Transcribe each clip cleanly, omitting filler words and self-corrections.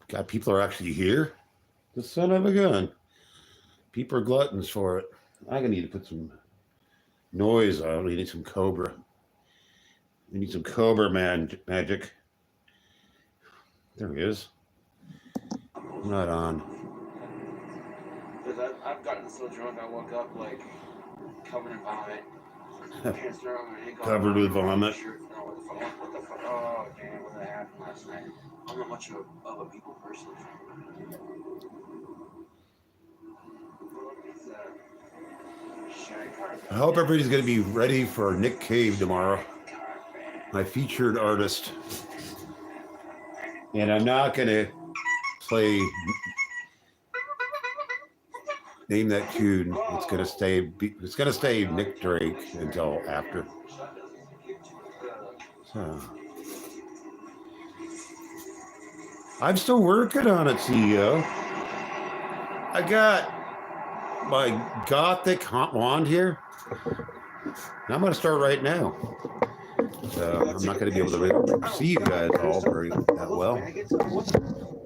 God, people are actually here. The son of a gun. People are gluttons for it. I'm gonna need to put some noise on. We need some Cobra. We need some Cobra magic. There he is. Not on. Because I've gotten so drunk I woke up like covered in vomit. Covered with vomit. What the fuck? Oh, damn, what happened last night? I'm not much of a people person. I hope everybody's going to be ready for Nick Cave tomorrow. My featured artist. And I'm not going to play Name That Tune. It's going to stay Nick Drake until after. So I'm still working on it, CEO. I got my Gawthic wand here. I'm going to start right now. So I'm not going to be able to see you guys all very that well.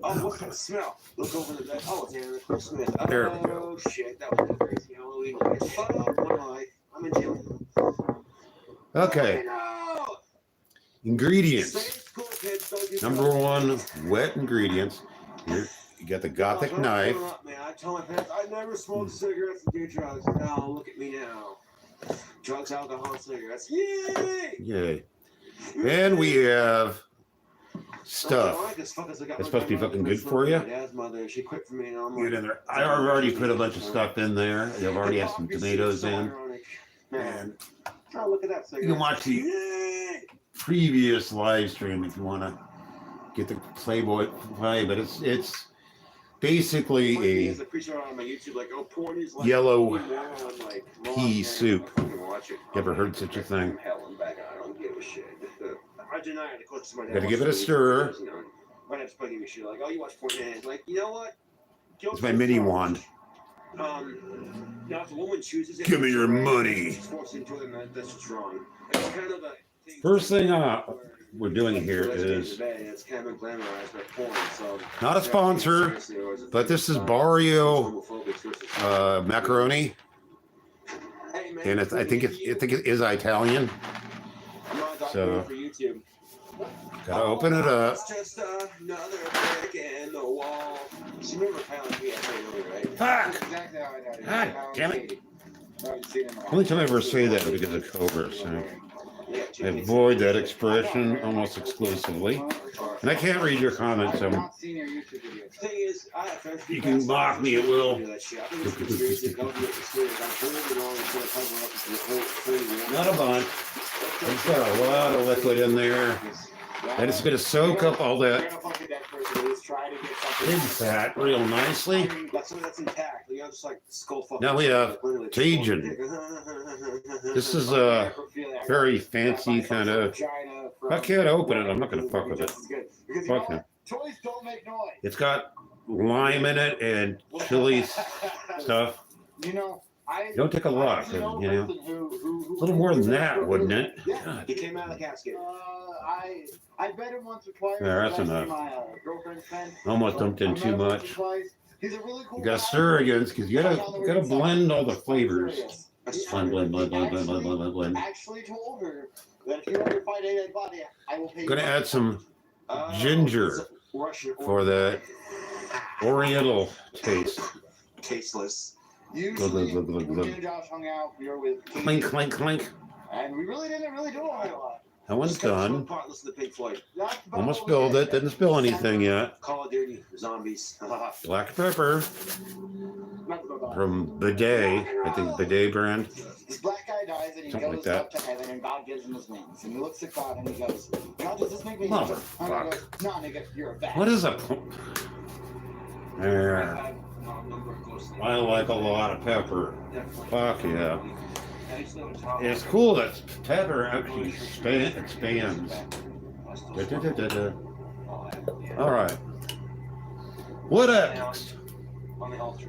Oh, what kind of smell? Look over the bed. Oh, damn, it's Smith. There we go. Oh, shit, that was a crazy Halloween night. Oh, my life. I'm in jail. Okay. Ingredients. Number one, wet ingredients. Here, you got the Gawthic knife. I tell my parents I never smoked cigarettes and do drugs. Now look at me now. Drugs, alcohol, cigarettes. Yay! Yay. And we have stuff. It's supposed to be fucking good for you. Get in there. I've already put a bunch of stuff in there. I've already had some tomatoes in. And you can watch the previous live stream if you want to get the Playboy play, but it's basically a yellow pea soup. You ever heard such a thing? Gotta give it a stir. It's my mini wand. Give me your money. First thing we're doing here is not a sponsor, but this is Barrio macaroni, and I think it is Italian. So gotta open it up. Fuck! God damn it! Only time I ever say that is because of Cobra. So I avoid that expression almost exclusively. And I can't read your comments, so you can mock me at will. Not a bunch. It's got a lot of liquid in there. And it's going to soak up all that pig fat real nicely. Now we have Cajun. This is a very fancy kind of. I can't open it. I'm not going to fuck with it. Fuck it. It's got lime in it and chili stuff. Don't take a lot, you know. A little more than that, wouldn't it? God. He came out of the casket. I bet him once or twice. Yeah, that's enough. Almost dumped in too much. You gotta stir again because you gotta blend all the flavors. Blend. Actually told her that if you ever fight anybody, I will pay. I'm gonna add some ginger for the Oriental taste. Tasteless. Usually, when me and Josh hung out, we were with Clink, clink, clink. And we really didn't do a lot. That one's done. Listen to Pink Floyd. Almost spilled it. Didn't spill anything yet. Call of Duty, zombies. Black pepper from Bidet. I think Bidet brand. This black guy dies and he Something goes like up to heaven and God gives him his wings. And he looks at God and he goes, God, does this make me Motherfuck. No, nigga, you're a bat. What is a... There. I like a lot of pepper. Fuck yeah. It's cool that pepper actually expands. All right. What next?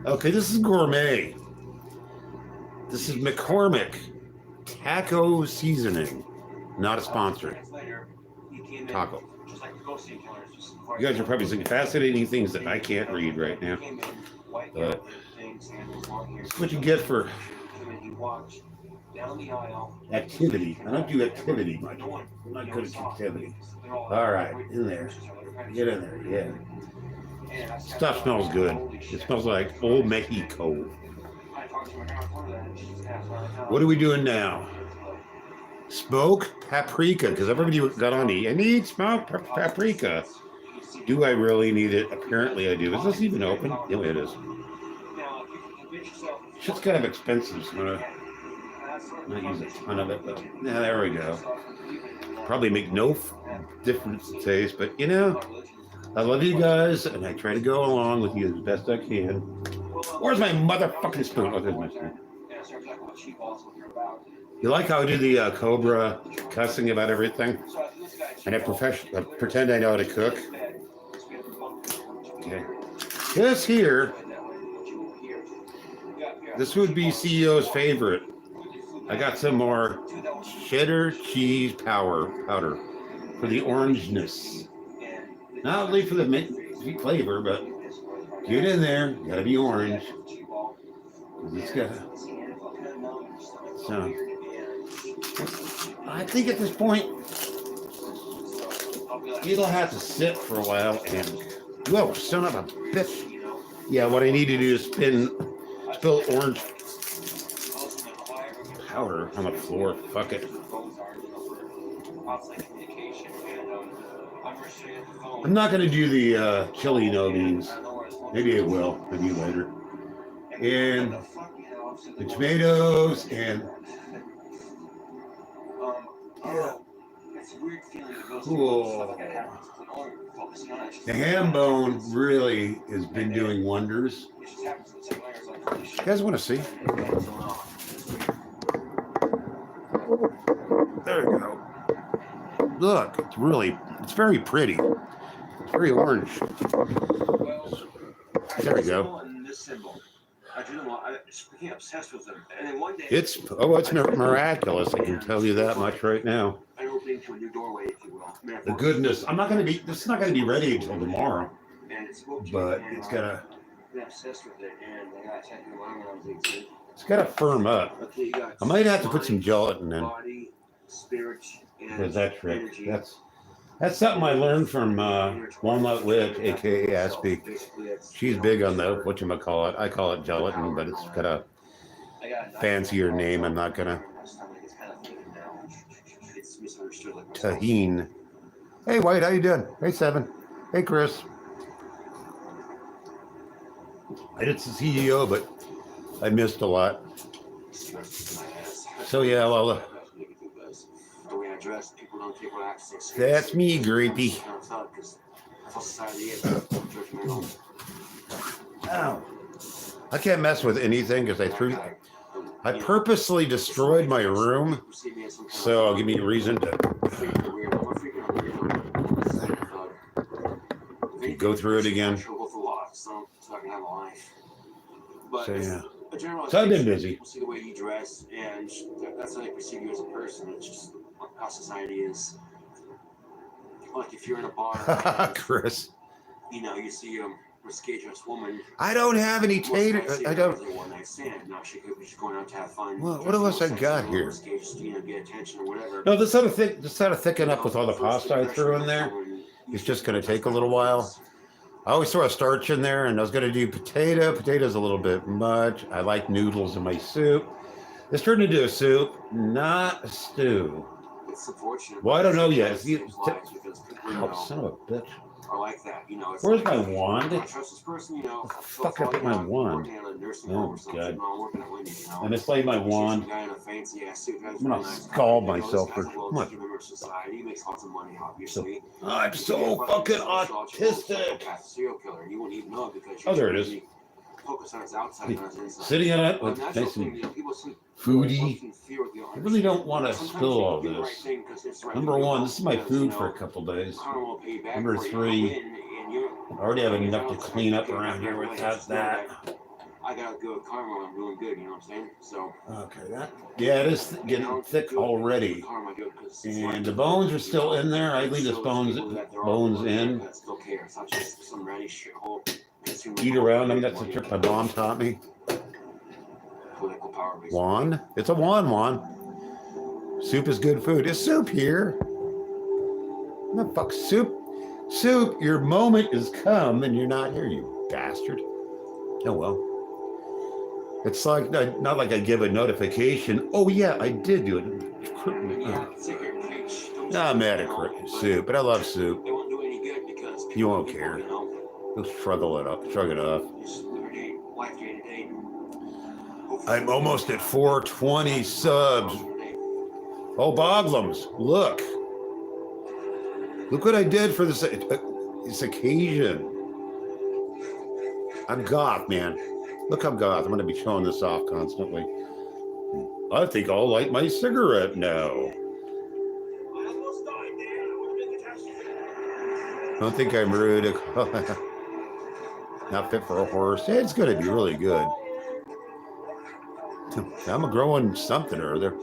Okay, this is gourmet. This is McCormick taco seasoning. Not a sponsor. Taco. You guys are probably seeing fascinating things that I can't read right now. But that's what you get for activity. I don't do activity much. I'm not good at activity. All right, in there. Get in there, yeah. Stuff smells good. It smells like old Mexico. What are we doing now? Smoke paprika, because everybody got on me. I need smoked paprika. Do I really need it? Apparently I do. Is this even open? Yeah, it is. Shit's kind of expensive, so I'm not use a ton of it, but yeah, there we go. Probably make no difference in taste, but you know, I love you guys, and I try to go along with you as best I can. Where's my motherfucking spoon? Oh, there's my spoon. You like how I do the Cobra cussing about everything? And I pretend I know how to cook? Okay. This here, this would be CEO's favorite. I got some more cheddar cheese powder for the orangeness. Not only for the mint flavor, but get in there. Gotta be orange. It's got. So I think at this point it'll have to sit for a while. And whoa, son of a bitch! Yeah, what I need to do is spill orange powder on the floor. Fuck it. I'm not gonna do the chili no beans. Maybe I will. Maybe later. And the tomatoes and cool. The ham bone really has been doing wonders. You guys want to see? There you go. Look, it's very pretty. It's very orange. There we go. It's miraculous. I can tell you that much right now. The goodness. This is not gonna be ready until tomorrow. But it's gotta firm up. I might have to put some gelatin in. Because that trick. That's something I learned from Walnut Witch, aka Aspie. She's big on the whatchamacallit. I call it gelatin, but it's got a fancier name. I'm not gonna. Tahine. Hey White, how you doing? Hey Seven. Hey Chris. I did the CEO, but I missed a lot. So yeah, well. That's me, Grapey. Ow. I can't mess with anything because I purposely destroyed my room, so I'll give me a reason to go through it again. So yeah. So I've been busy. See the way you dress, and that's how they perceive you as a person. It's just how society is. Like if you're in a bar, Chris. You know, you see a mischievous woman. I don't have any tater. I don't. One night stand. Now she could be just going out to have fun. What else I got here? You know, get attention or whatever. No, this sort of thicken up with all the pasta I threw in there. It's just going to take a little while. I always throw a starch in there, and I was going to do potato. Potato's a little bit much. I like noodles in my soup. This turned into a soup, not a stew. It's unfortunate. Well, I don't know yet. Oh, son of a bitch. Are like that, you know. Where's my wand? I trust this person, you know. Fuck, I put my wand. Oh, God. I mislaid my wand. I'm going to scald myself for... Come on. I'm so fucking autistic. Oh, there it is. Sitting on it with nice and foodie. I really don't want to spill all this. Number one, this is my food for a couple days. Number three, I already have enough to clean up around here without that. I got good karma. I'm doing good. You know what I'm saying? So. Okay, yeah, it is getting thick already. Karma good, 'cause And the bones are still in there. I leave the bones in. Eat around them. That's a trick my mom taught me. Juan? It's a Juan. Soup is good food. Is soup here? What the fuck? Soup, your moment has come and you're not here, you bastard. Oh well. It's like, not like I give a notification. Oh yeah, I did do it. I'm mad at soup, but I love soup. You won't care. You'll shrug it off. I'm almost at 420 subs. Oh, Boglums, look. Look what I did for this occasion. I'm goth, man. Look, I'm goth. I'm going to be showing this off constantly. I think I'll light my cigarette now. Don't think I'm rude. Not fit for a horse. It's going to be really good. I'm growing something or other.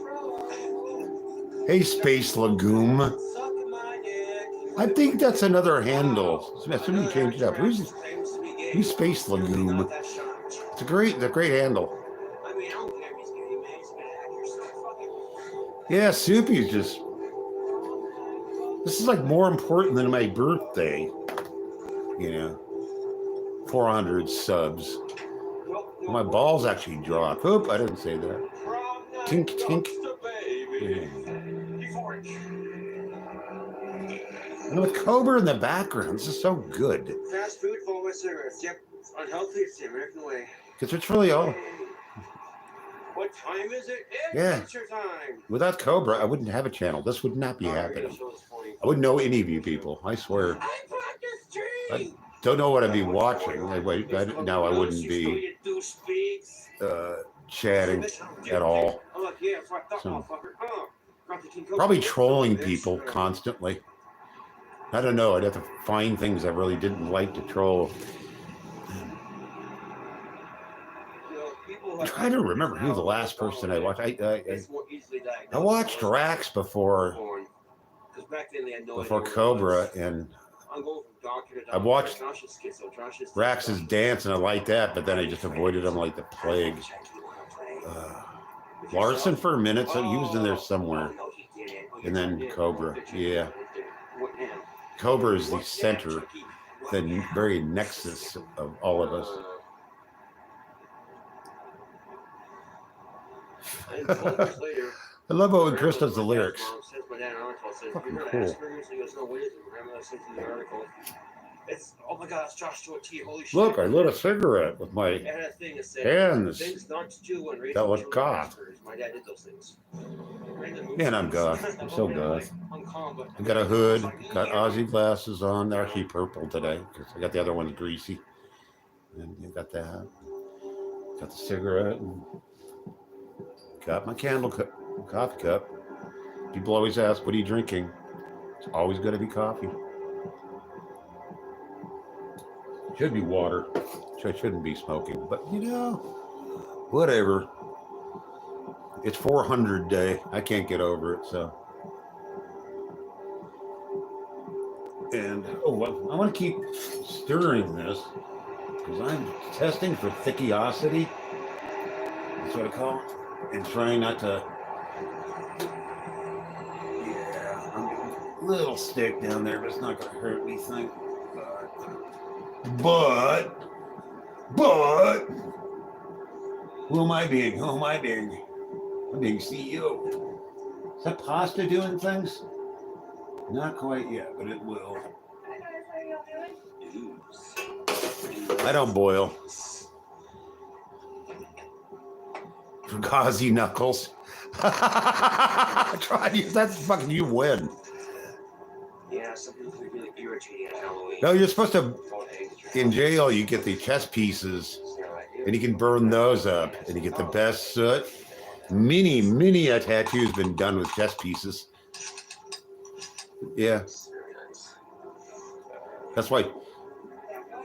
Hey, Space Legume. I think that's another handle. Somebody change it up. Who's Space Legume? It's a great handle. Yeah, Soupy's just. This is like more important than my birthday. 400 subs. My balls actually dropped. Oop, I didn't say that. Tink, tink. Yeah. And with Cobra in the background, this is so good. Fast food followed by cigarettes. Yep. It's unhealthy. It's the American way. Because it's really all. What time is it? It's your time. Without Cobra, I wouldn't have a channel. This would not be happening. I wouldn't know any of you people. I swear. I don't know what I'd be watching. Now I wouldn't be chatting at all. So, probably trolling people constantly. I don't know. I'd have to find things I really didn't like to troll. I'm trying to remember who the last person I watched. I watched Rax before Cobra, and I watched Rax's dance, and I liked that, but then I just avoided him like the plague. Larson for a minute, so he was in there somewhere, and then Cobra. Yeah. Cobra is the center, the very nexus of all of us. I love how when Chris does the lyrics. Fucking cool. Oh my God, it's Joshua T. Holy shit. Look, I lit a cigarette with my hands. That was goth. My dad did those things. Man, I'm goth. I'm so goth. I got a hood, got Aussie glasses on. They're actually purple today because I got the other ones greasy. And you got that. Got the cigarette. And got my coffee cup. People always ask, what are you drinking? It's always going to be coffee. Should be water. I shouldn't be smoking, but whatever. It's 400 day. I can't get over it, so. And, I want to keep stirring this because I'm testing for thickiosity. That's what I call it. And trying not to. Yeah, I'm getting a little stick down there, but it's not going to hurt anything. But, who am I being? I'm being CEO. Is that pasta doing things? Not quite yet, but it will. I don't boil. Gauzy knuckles. That's fucking, you win. Yeah, some people are really irritating at Halloween. No, you're supposed to, in jail, you get the chest pieces, and you can burn those up, and you get the best soot. Many a tattoo's been done with chest pieces. Yeah. That's why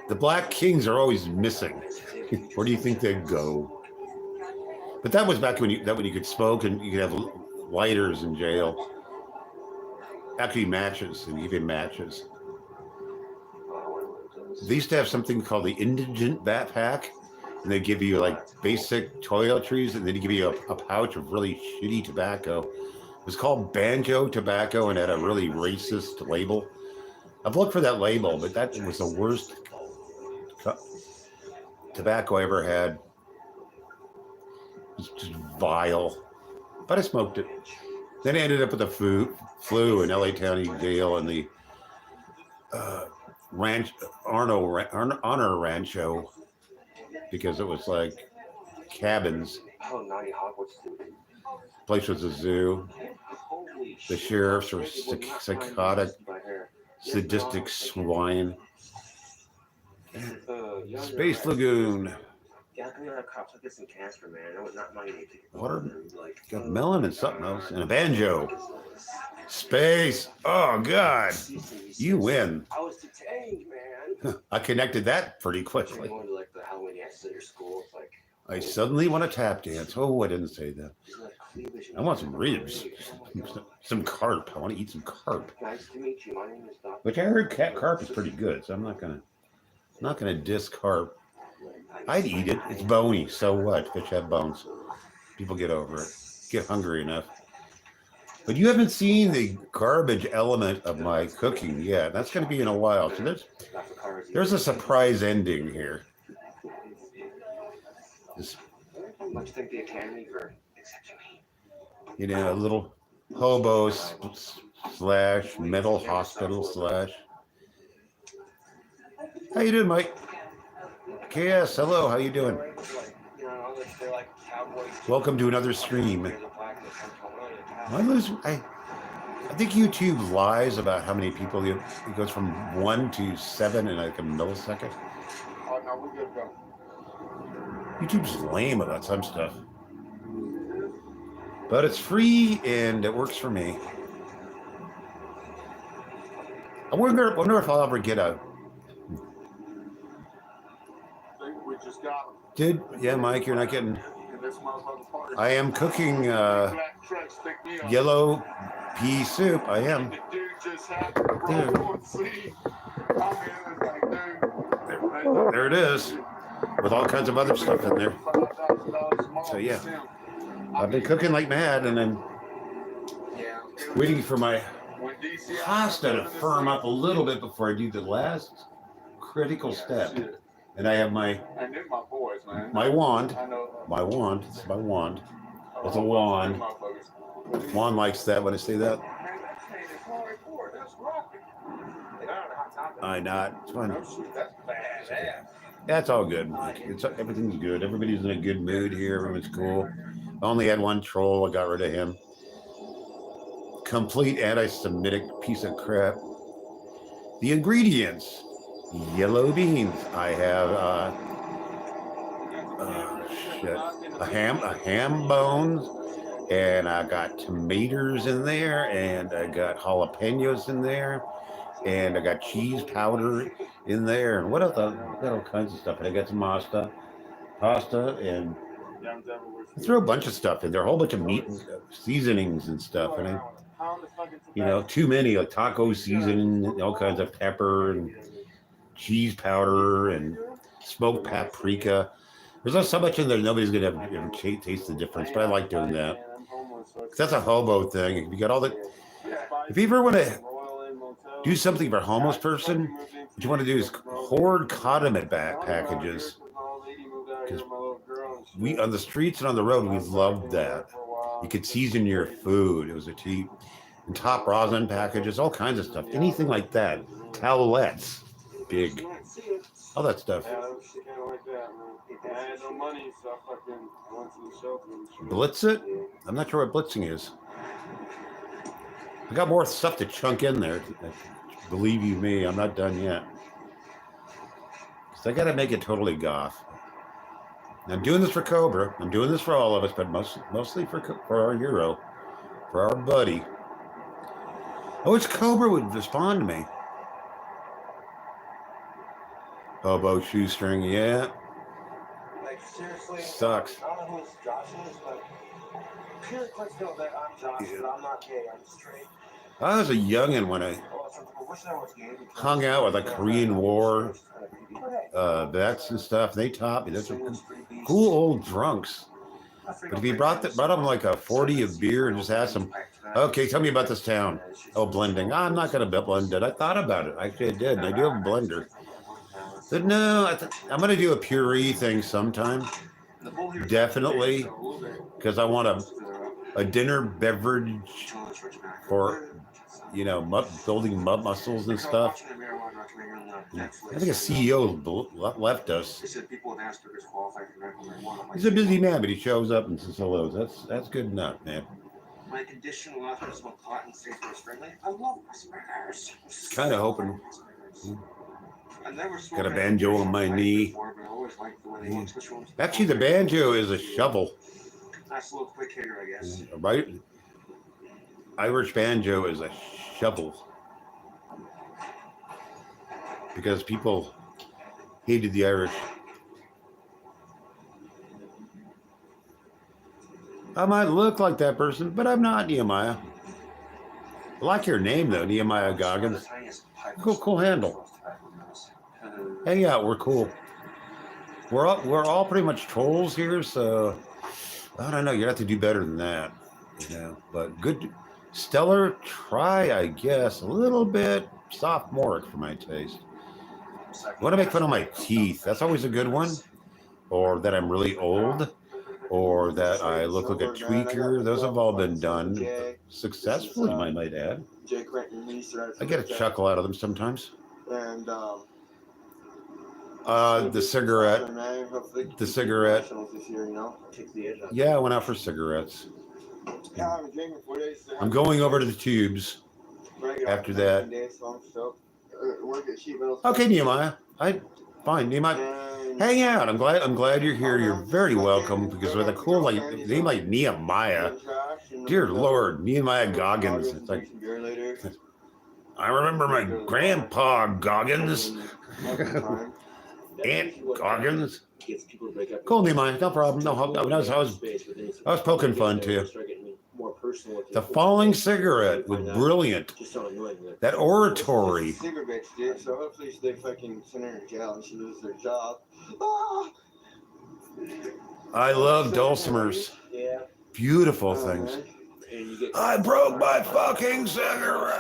the Black Kings are always missing. Where do you think they'd go? But that was back when you could smoke and you could have lighters in jail. Actually, matches and even matches. They used to have something called the indigent backpack, and they give you like basic toiletries, and then they give you a pouch of really shitty tobacco. It was called Banjo Tobacco and had a really racist label. I've looked for that label, but that was the worst tobacco I ever had. It's just vile. But I smoked it. Then I ended up with the flu in LA County Jail and the Honor Rancho, because it was like cabins. Place was a zoo. The sheriffs were psychotic, sadistic swine. Space Lagoon. Water, got melon and something else, and a banjo. Space. Oh God, you win. I connected that pretty quickly. I suddenly want to tap dance. Oh, I didn't say that. I want some ribs, some carp. I want to eat some carp. Which I heard carp is pretty good, so I'm not gonna diss carp. I'd eat it. It's bony. So what? Fish have bones. People get over it. Get hungry enough. But you haven't seen the garbage element of my cooking yet. That's going to be in a while. So there's a surprise ending here. You know, a little hobo slash mental hospital slash. How you doing, Mike? KS, hello. How you doing? Welcome to another stream. I think YouTube lies about how many people it goes from 1 to 7 in like a millisecond. Oh, no, we're good, bro. YouTube's lame about some stuff. But it's free and it works for me. I wonder if I'll ever get a... We just got Yeah, Mike, you're not getting... I am cooking yellow pea soup. I am. There it is. With all kinds of other stuff in there. So yeah. I've been cooking like mad and I'm waiting for my pasta to firm up a little bit before I do the last critical step. And I have my wand. My wand. It's my wand. It's a wand. Wand likes that when I say that. I not. It's fine. That's all good. Everything's good. Everybody's in a good mood here. Everyone's cool. I only had one troll. I got rid of him. Complete anti-Semitic piece of crap. The ingredients. Yellow beans. I have a ham bones, and I got tomatoes in there, and I got jalapenos in there, and I got cheese powder in there, and what else? I got all kinds of stuff. And I got some pasta, and I threw a bunch of stuff in there, a whole bunch of meat seasonings and stuff, and too many, like taco seasoning, all kinds of pepper and cheese powder and smoked paprika. There's not so much in there nobody's gonna ever taste the difference, but I like doing that. That's a hobo thing. If you ever want to do something for a homeless person, what you want to do is hoard condiment packages. Because we on the streets and on the road, we loved that. You could season your food. It was a cheap. And top rosin packages, all kinds of stuff. Anything like that. Towelettes. Big. All that stuff. Blitz it? I'm not sure what blitzing is. I got more stuff to chunk in there. Believe you me, I'm not done yet. So I got to make it totally goth. I'm doing this for Cobra. I'm doing this for all of us, but mostly for our hero, for our buddy. I wish Cobra would respond to me. Hobo shoestring, yeah. Seriously, Sucks. I don't know who Josh is, but pure quick know that I'm Josh, but I'm not gay. I'm straight. I was a youngin' when I hung out with the Korean War vets and stuff. They taught me. Those are cool old drunks. But if you brought them like a 40 of beer and just asked them, okay, tell me about this town. Oh, blending. I'm not going to blend it. I thought about it. Actually, I did. And I do have a blender. But no, I'm going to do a puree thing sometime. Definitely. Because I want a dinner beverage for, you know, building muscles and stuff. I think a CEO left us. He's a busy man, but he shows up and says hello. That's good enough, man. My condition allows me to smoke pot and stay first friendly. I love cigars. Kind of hoping. Got a banjo on my knee. Actually, the banjo is a shovel. Nice little quick hitter, I guess. Right? Irish banjo is a shovel. Because people hated the Irish. I might look like that person, but I'm not Nehemiah. I like your name though, Nehemiah Goggins. Cool handle. Hang out, we're cool. We're all pretty much trolls here, so I don't know. You have to do better than that, you know. But good, stellar try, I guess. A little bit sophomoric for my taste. I want to make fun of my teeth. That's always a good one. Or that I'm really old. Or that I look like a tweaker. Those have all been done successfully, I might add. I get a chuckle out of them sometimes. And the cigarette. Yeah, I went out for cigarettes. I'm going over to the tubes after that. Okay, Nehemiah. Fine, Nehemiah. Hang out. I'm glad you're here. You're very welcome. Because with a cool name like Nehemiah, dear Lord, Nehemiah Goggins. It's like I remember my grandpa Goggins. Aunt Goggins. Cool, Nehemiah. No problem. No, I was poking fun too. The falling cigarette was brilliant. That oratory. So hopefully they fucking send her in jail and she loses her job. I love dulcimers. Beautiful things. I broke my fucking cigarette.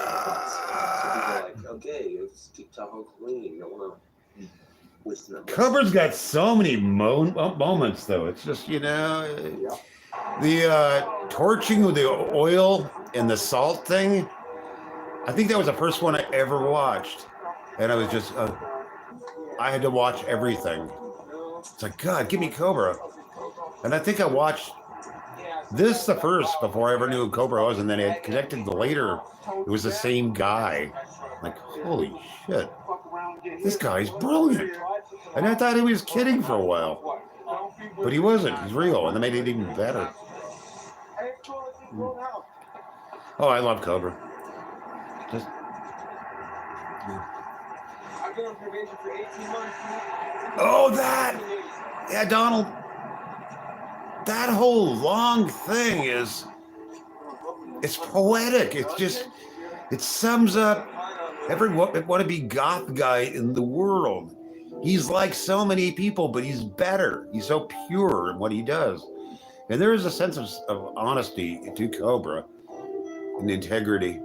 Okay, it's keep talking clean. You don't want to waste enough. Cover's got so many moments, though. It's just, you know, the torching with the oil and the salt thing. I think that was the first one I ever watched. And I was just, I had to watch everything. It's like, God, give me Cobra. And I think I watched this the first before I ever knew who Cobra was. And then it connected later. It was the same guy. Like, holy shit. This guy's brilliant. And I thought he was kidding for a while. But he wasn't. He's real. And they made it even better. Oh, I love Cobra. Just. Oh, that! Yeah, Donald. That whole long thing it's poetic. It's just, it sums up every wannabe goth guy in the world. He's like so many people, but he's better. He's so pure in what he does. And there is a sense of honesty to Cobra and integrity.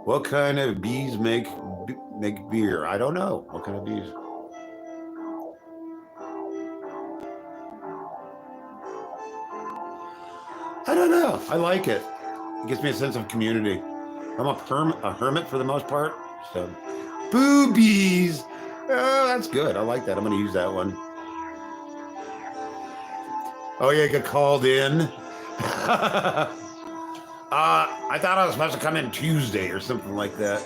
What kind of bees make beer? I don't know. What kind of bees? I don't know. I like it. It gives me a sense of community. I'm a hermit for the most part. So, boobies. Oh, that's good. I like that. I'm going to use that one. Oh, yeah, get called in. I thought I was supposed to come in Tuesday or something like that.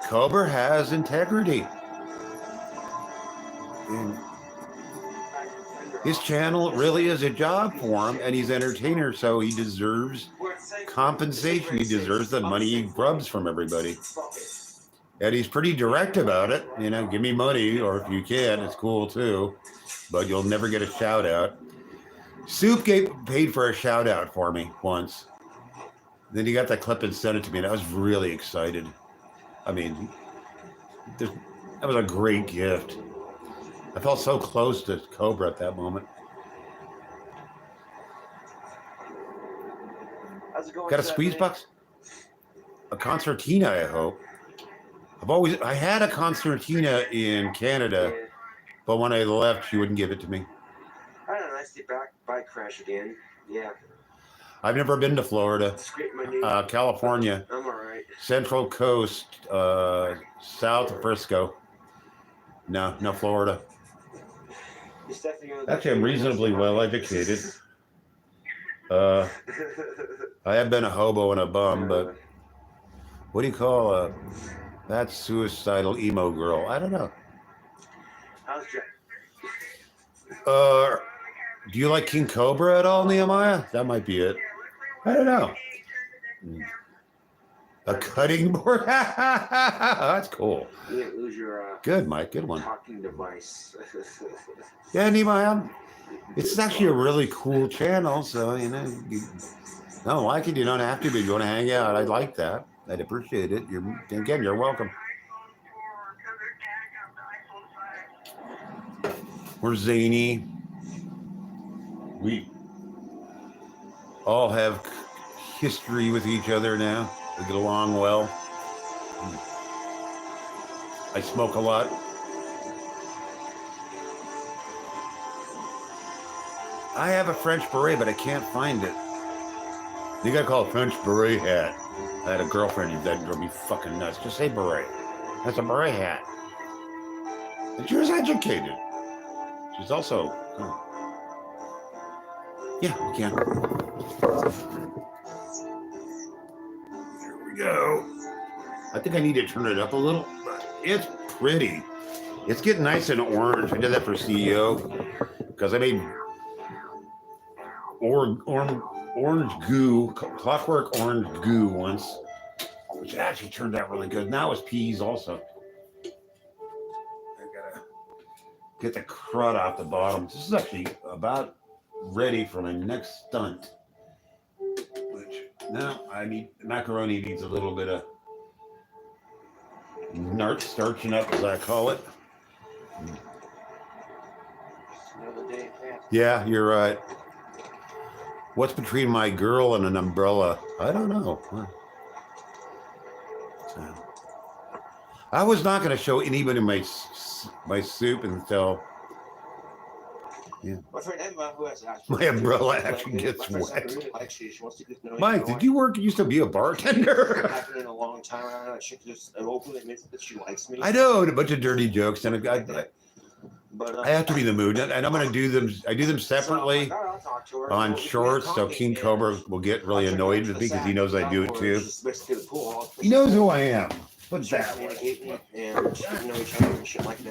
Cobra has integrity. And his channel really is a job for him, and he's an entertainer, so he deserves compensation. He deserves the money he grubs from everybody. And he's pretty direct about it. You know, give me money, or if you can, it's cool too. But you'll never get a shout out. Soup paid for a shout out for me once. Then he got that clip and sent it to me, and I was really excited. I mean, that was a great gift. I felt so close to Cobra at that moment. How's it going? Got a squeeze box? A concertina, I hope. I had a concertina in Canada, but when I left, she wouldn't give it to me. I had a nice bike crash again. Yeah. I've never been to Florida. California. I'm all right. Central Coast, south of Frisco. No, Florida. Actually, I'm reasonably well educated. I have been a hobo and a bum, but what do you call that suicidal emo girl? I don't know. How's Jack? Do you like King Cobra at all, Nehemiah? That might be it. I don't know. A cutting board? That's cool. You didn't lose your good, Mike. Good one. talking device. Yeah, Nehemiah. It's actually a really cool channel, so you know. You don't like it, you don't have to, but you want to hang out. I'd like that. I'd appreciate it. You're welcome. We're zany. We all have history with each other now. We get along well. I smoke a lot. I have a French beret, but I can't find it. You gotta call it French beret hat. I had a girlfriend that drove me fucking nuts. Just say beret. That's a beret hat. And she was educated. She's also... Yeah, we can. There we go. I think I need to turn it up a little, but it's pretty. It's getting nice and orange. I did that for CEO because I made orange goo, clockwork orange goo once, which actually turned out really good. Now it's peas also. I gotta get the crud off the bottom. This is actually about ready for my next stunt. Which now macaroni needs a little bit of starching up, as I call it. Yeah, you're right. What's between my girl and an umbrella? I don't know. I was not going to show anybody my soup until my umbrella actually gets wet. Mike, did you used to be a bartender? In a long time. I don't know. She just openly admits that she likes me. I know, a bunch of dirty jokes, and I have to be in the mood, and I'm going to do them. I do them separately on shorts, so King Cobra will get really annoyed with me because he knows I do it too. He knows who I am. What's that?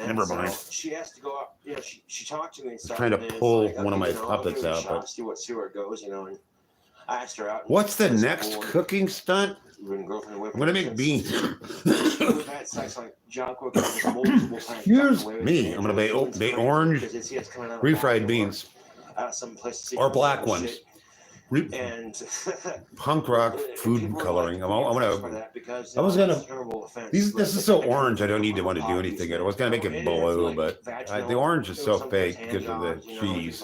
Never mind. She has to go up. You know, she talked to me. I was trying to pull one of my puppets out, but see where it goes. You know, and I asked her out. What's the next cooking stunt? I'm gonna make beans. Excuse me. I'm gonna make orange refried beans or black ones. And punk rock food coloring. This is so orange. I don't need to want to do anything. I was gonna make it blue, but the orange is so fake because of the cheese.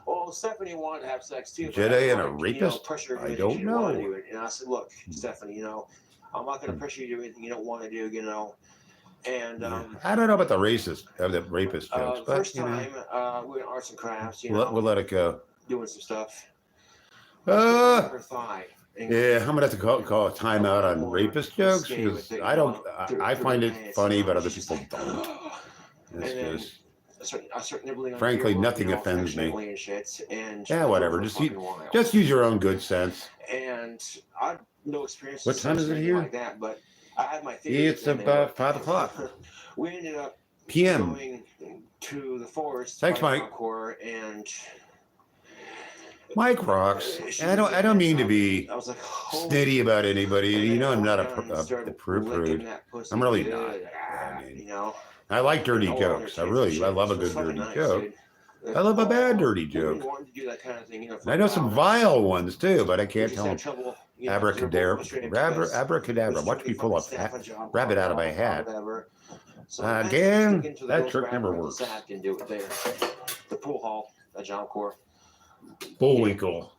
Well, Stephanie wanted to have sex too. Jedi and a rapist? I don't know. And I said, look, Stephanie, you know, I'm not going to pressure you to do anything you don't want to do, you know. And I don't know about the rapist jokes, but first time we went arts and crafts, you know. We'll let it go. Doing some stuff. Yeah, I'm gonna have to call a timeout on rapist jokes because I find it funny, but other people don't. It's just, frankly, nothing offends me. Yeah, whatever. Just use your own good sense. And I no experience. What time is it here? Like that, but I had my it's about 5 o'clock. We ended up PM. Going to the forest. Thanks, Mike. And Mike rocks. And I don't mean to be I was like, snitty about anybody. and You then know, I I'm not went down and a started prude. licking that pussy I'm really good. not. I mean, You know, I like dirty all jokes. I under tits and really, I shit. love a It was good fucking dirty nice, joke. dude. I love a bad dirty I've been joke. wanting to do that kind of thing, you know, for And I know a some while now. vile ones too, but I We can't just tell had them. trouble, you know, Abracadabra, abracadabra. Watch me pull a rabbit out of my hat. So I Again, sneak into the that girls' trick never bathroom at works. the Sac and do it there. The pool hall at John Core. Bullwinkle.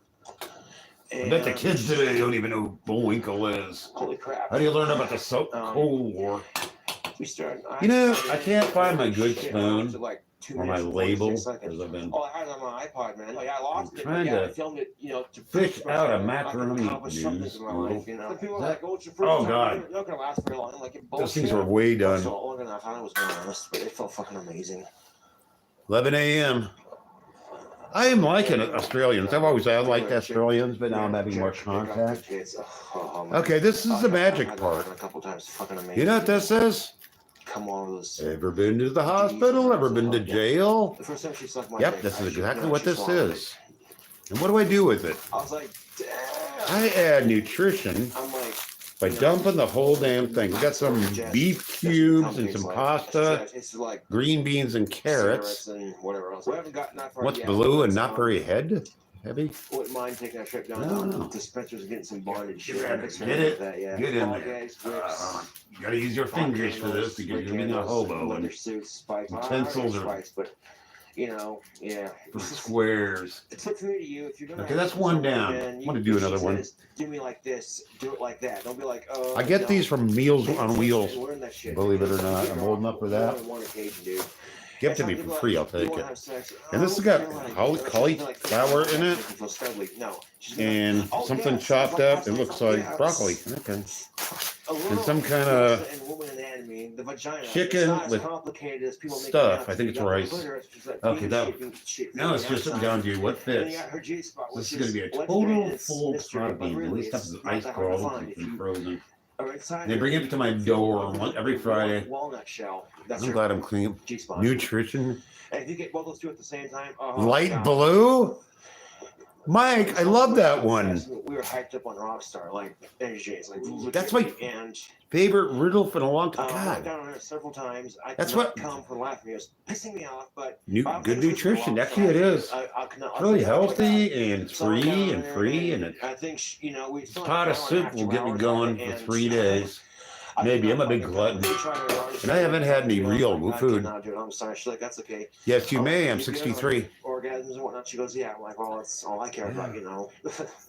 I bet the And kids today don't even know who Bullwinkle is. holy crap. How do you learn about the Cold War? We started. You know, I can't find my good spoon like 2 or my minutes and label 46 because seconds. I've been Oh, I had it on my iPod, man. Like, I lost it. trying But yeah, to I filmed it, you know, to fish prove out a myself I can macaroni accomplish something news in my noodle. life, you know. Some people Is are that- like, oh, it's your first Oh, time. God. You're not gonna last very long. I'm like, Those bullshit. things are way done. So longer than I thought it was, going honest, but it felt fucking amazing. 11 a.m. I am liking Australians. I've always liked Australians, but now I'm having more contact. Okay, this is the magic part. You know what this is? Come on, those. Ever been to the hospital? Ever been to jail? The first time she sucked my Yep, dick, this is I should exactly know what she this swallowed is. And what do I do with it? I was like, damn. I add nutrition I'm like, by dumping the whole damn thing. We got some beef cubes and some pasta, green beans and carrots. And whatever else. We haven't gotten that far What's yet, blue and but, not very heavy? Wouldn't mind taking a trip down No. to Spencer's and getting some bondage. Get it. Yeah. Get in Ball there. gags, whips, You gotta use your fingers for this because you're being a hobo leather and suits, spikes. utensils are spikes, but you know, yeah. for squares. It's up to me to you. If you're gonna Okay, that's one down. I want to do another one. Do me like this. Do it like that. Don't be like, oh. I get these from Meals on Wheels. Learn that shit. Believe it or not, I'm old enough for that. On one occasion, dude. Give it to me for free, I'll take it. And this has Oh, got cauliflower in it and something chopped up. It looks like broccoli. Okay. And some kind of chicken with stuff. I think it's rice. Okay, now it's just down to what fits. This is going to be a total full pot of beans. And this stuff is ice cold and frozen. They bring it to my door every Friday. Walnut shell. I'm glad I'm clean. Nutrition. And if you get both those two at the same time, Light blue? Mike, I love that one. We were hyped up on Rockstar, like NJ's, like That's my and favorite riddle for a long time. I went God, down on it several times. I That's could not what- come for laughing. It was pissing me off, but good nutrition. Actually, it is. It's really healthy and it's free and it. I think you know we. Pot of soup will get me going for 3 days. Maybe I'm a big glutton, and I haven't had any real food. I'm sorry. She's like, that's okay. Yes, you may. I'm 63. Orgasms and whatnot. She goes, yeah. I'm like, well, that's all I care about, you know.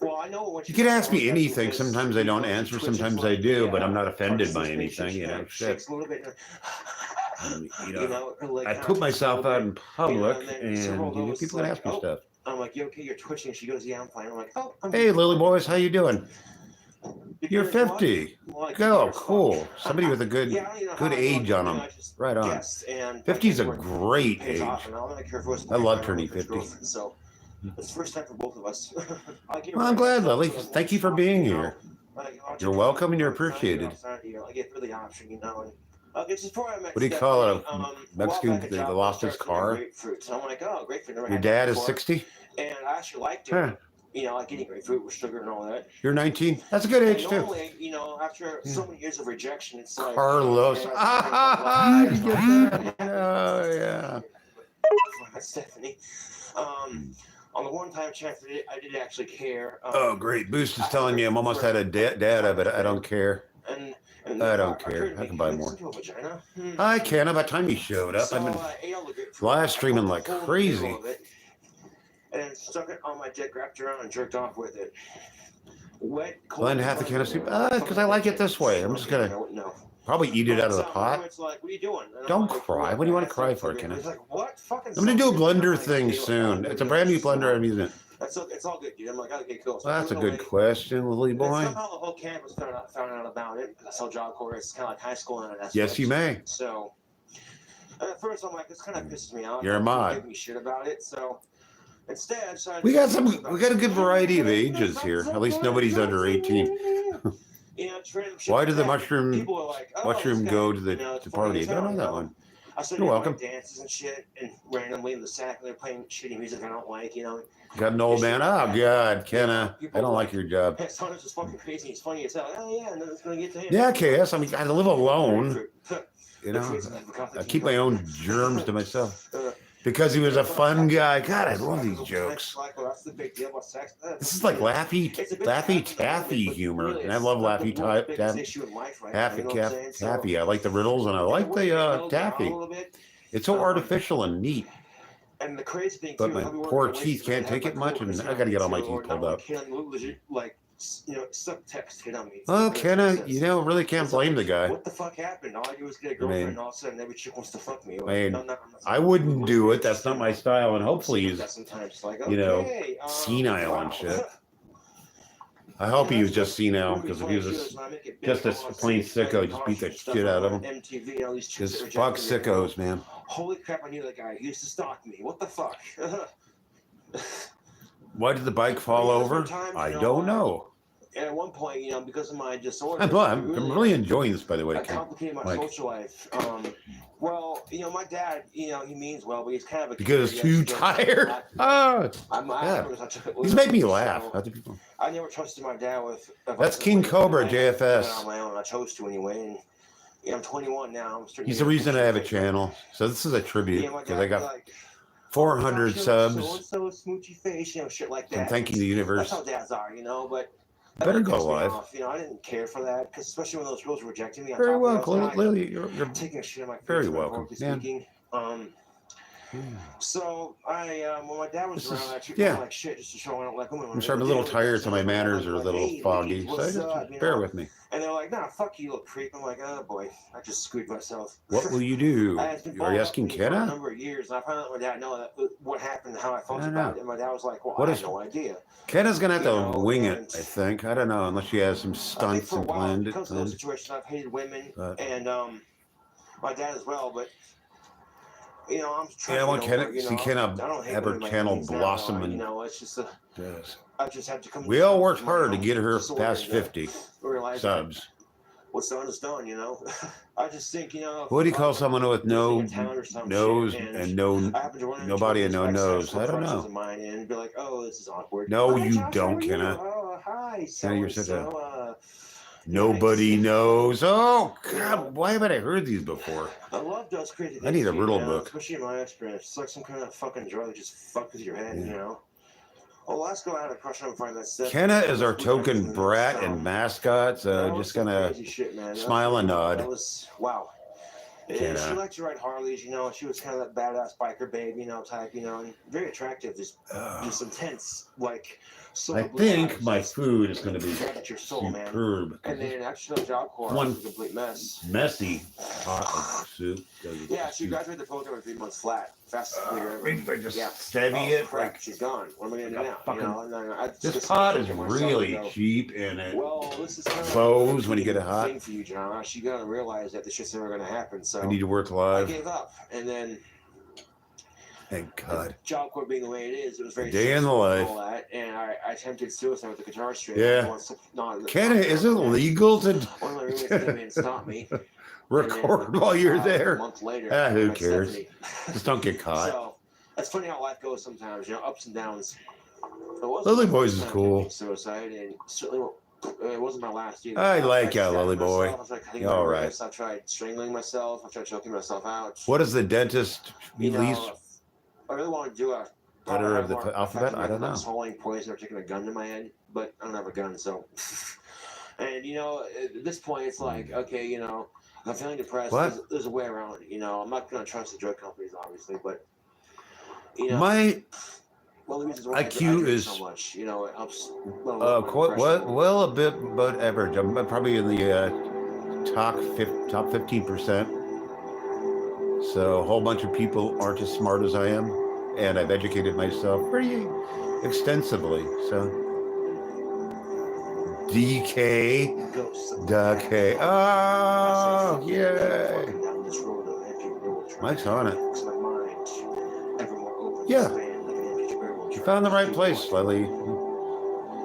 Well, I know what You can ask me anything. Sometimes I don't answer. Sometimes I do, but I'm not offended by anything. You know, shit. You know, I put myself out in public, and people can ask me stuff. I'm like, you okay? You're twitching. She goes, yeah, I'm fine. I'm like, oh. Hey, Lily boys, how you doing? You're 50. Go, cool. Somebody with a good age on them. Right on. 50 is a great age. I love turning 50. So it's the first time for both of us. Well, I'm glad, Lily. Thank you for being here. You're welcome and you're appreciated. I gave her the option, you know. What do you call it? A Mexican that lost his car? So I'm like, oh, grapefruit. Your dad is 60? And I actually liked it. Huh. You know, like eating grapefruit with sugar and all that. You're 19? That's a good age, too. Normally, you know, after so many years of rejection, it's like... Carlos. Ah, you get that? Oh, yeah. Stephanie. On the one-time chance I did actually care. Oh, great. Boost is telling me I'm almost out of data, but I don't care. I don't care. I can buy more. I can. About time you showed up. I've been live streaming like crazy. And stuck it on my dick, wrapped around, and jerked off with it. Wet, cold. Blend half the can of soup. Because I like it this way. I'm just going to probably eat it out of the pot. Like, what are you doing? Don't cry. What do you want to cry for, Kenneth? He's like, what? Fucking I'm going to do a blender thing soon. It's a brand new blender I'm using. It's all good, dude. I'm like, okay, cool. So That's a good question, Lily boy. Somehow the whole campus found out about it. I saw John Core. It's kind of like high school in an aspect. Yes, you may. So at first I'm like, this kind of pisses me off. You're a mod. Give me shit about it. So instead, we got a good variety of ages here. At least nobody's under 18. Why did the mushroom go to the party? I don't know that one. I started You're doing welcome. like dances and shit, and randomly in the sack, they're playing shitty music I don't like, you know. Got an old man. Oh God, Kenna, I don't like your job. Hey, Sonic is fucking crazy. He's funny as hell. Oh yeah, and then it's gonna get to him. Yeah, KS. I mean, I live alone. You know, I keep my own germs to myself. Because he was a fun guy. God, I love these jokes. This is like Laffy Taffy humor, and I love Laffy Taffy. I like the riddles, and I like the Taffy. It's so artificial and neat. And the crazy thing, but my poor teeth can't take it much, and I got to get all my teeth pulled up. Like, you know, subtext hit on me. Well, Kenna, you know, really can't blame the guy. What the fuck happened? All I do is get a girlfriend, and all of a sudden every chick wants to fuck me. I mean, I wouldn't do it. That's not my style, and hopefully he's, you know, senile and shit. I hope he was just senile, because if he was just a plain sicko, just beat the shit out of him. Just fuck sickos, man. Holy crap, I knew that guy. He used to stalk me. What the fuck? Why did the bike fall over? I don't know. And at one point, you know, because of my disorder, I'm really enjoying this, by the way. I complicated my social life. Well, you know, my dad, you know, he means well, but he's kind of a because he's too tired. Oh, yeah. He's made me laugh. I never trusted my dad with. That's King Cobra, JFS. On my own, I chose to anyway. And, you know, I'm 21 now. He's the reason I have a channel. So this is a tribute because I got 400 subs. So smoochy face, you know, shit like that. I'm thanking the universe. That's how dads are, you know, but. Better go live. You know, I didn't care for that, because especially when those girls were rejecting me. Very well, Lily. You're taking a shit in my face. Very welcome. Speaking. So when my dad was around, I treated him like shit just to show I don't like women. I'm sorry, I'm a little tired, so my manners are a little foggy. So just bear with me. And they're like, "Nah, fuck you, little creep." I'm like, "Oh boy, I just screwed myself." What will you do? Are you asking Kenna? A number of years, and I found out my dad know that what happened, how I felt about it, and my dad was like, "Well, I had no idea." Kenna's gonna have to wing it, I think. I don't know, unless she has some stunts and planned it. Because of those situations, I've hated women, and my dad as well, but. You know, I'm trying I want Kenna. See Kenna have her channel blossom, and you know, it's just I just have to come. We all worked hard to get her past 50 subs. What's done is done, you know. I just think, you know. What do you call someone with no nose and nobody and no nose? I don't know. And be like, oh, this is awkward. No, you don't, Kenna. Oh, hi. Kenna, you're such a. Nobody knows. Oh God! Why haven't I heard these before? Love does crazy things. I need a riddle book. Especially in my experience, it's like some kind of fucking drug that just fucks with your head, you know. Well, last go I had a crush on friend that's. Kenna is our token brat and mascot, so just gonna smile and nod. That was wow. And she liked to ride Harleys, you know. She was kind of that badass biker babe, you know, type, you know, and very attractive, just intense, like. So I think my food is going to be your soul, superb. Man. And then actually, Job Corps was a complete mess. Messy pot soup. Yeah, she graduated the program in 3 months flat. Fastest career ever. Just steady it. Crap, like, she's gone. What am I going to do now? You know, this pot is really cheap, and it this is kind of bows when you get it hot. Thing for you, John. She got to realize that this shit's never going to happen. So I need to work live. I gave up, and then. Thank God. Job Corps being the way it is, it was very day in the life. All that, and I attempted suicide with the guitar string. Yeah. Kenna, is it legal to one of my roommates came in and stopped me. Record while you're there? A month later, who cares? Just don't get caught. So that's funny how life goes sometimes, you know, ups and downs. Lily Boys is cool. Suicide, and certainly it wasn't my last either. I like you, Lily Boy. All right. I tried strangling myself. I tried choking myself out. What does the dentist release? I really want to do a letter of the alphabet. I don't know. Swallowing poison or taking a gun to my head, but I don't have a gun, so. And you know, at this point, it's like, okay, you know, I'm feeling depressed. There's a way around it. You know, I'm not gonna trust the drug companies, obviously, but you know, my IQ is so much. You know, it helps. Well, a bit above average. I'm probably in the top 15%. So a whole bunch of people aren't as smart as I am, and I've educated myself pretty extensively. So DK. Oh, yay! Mike's on it. Yeah, you found the right place, Lily.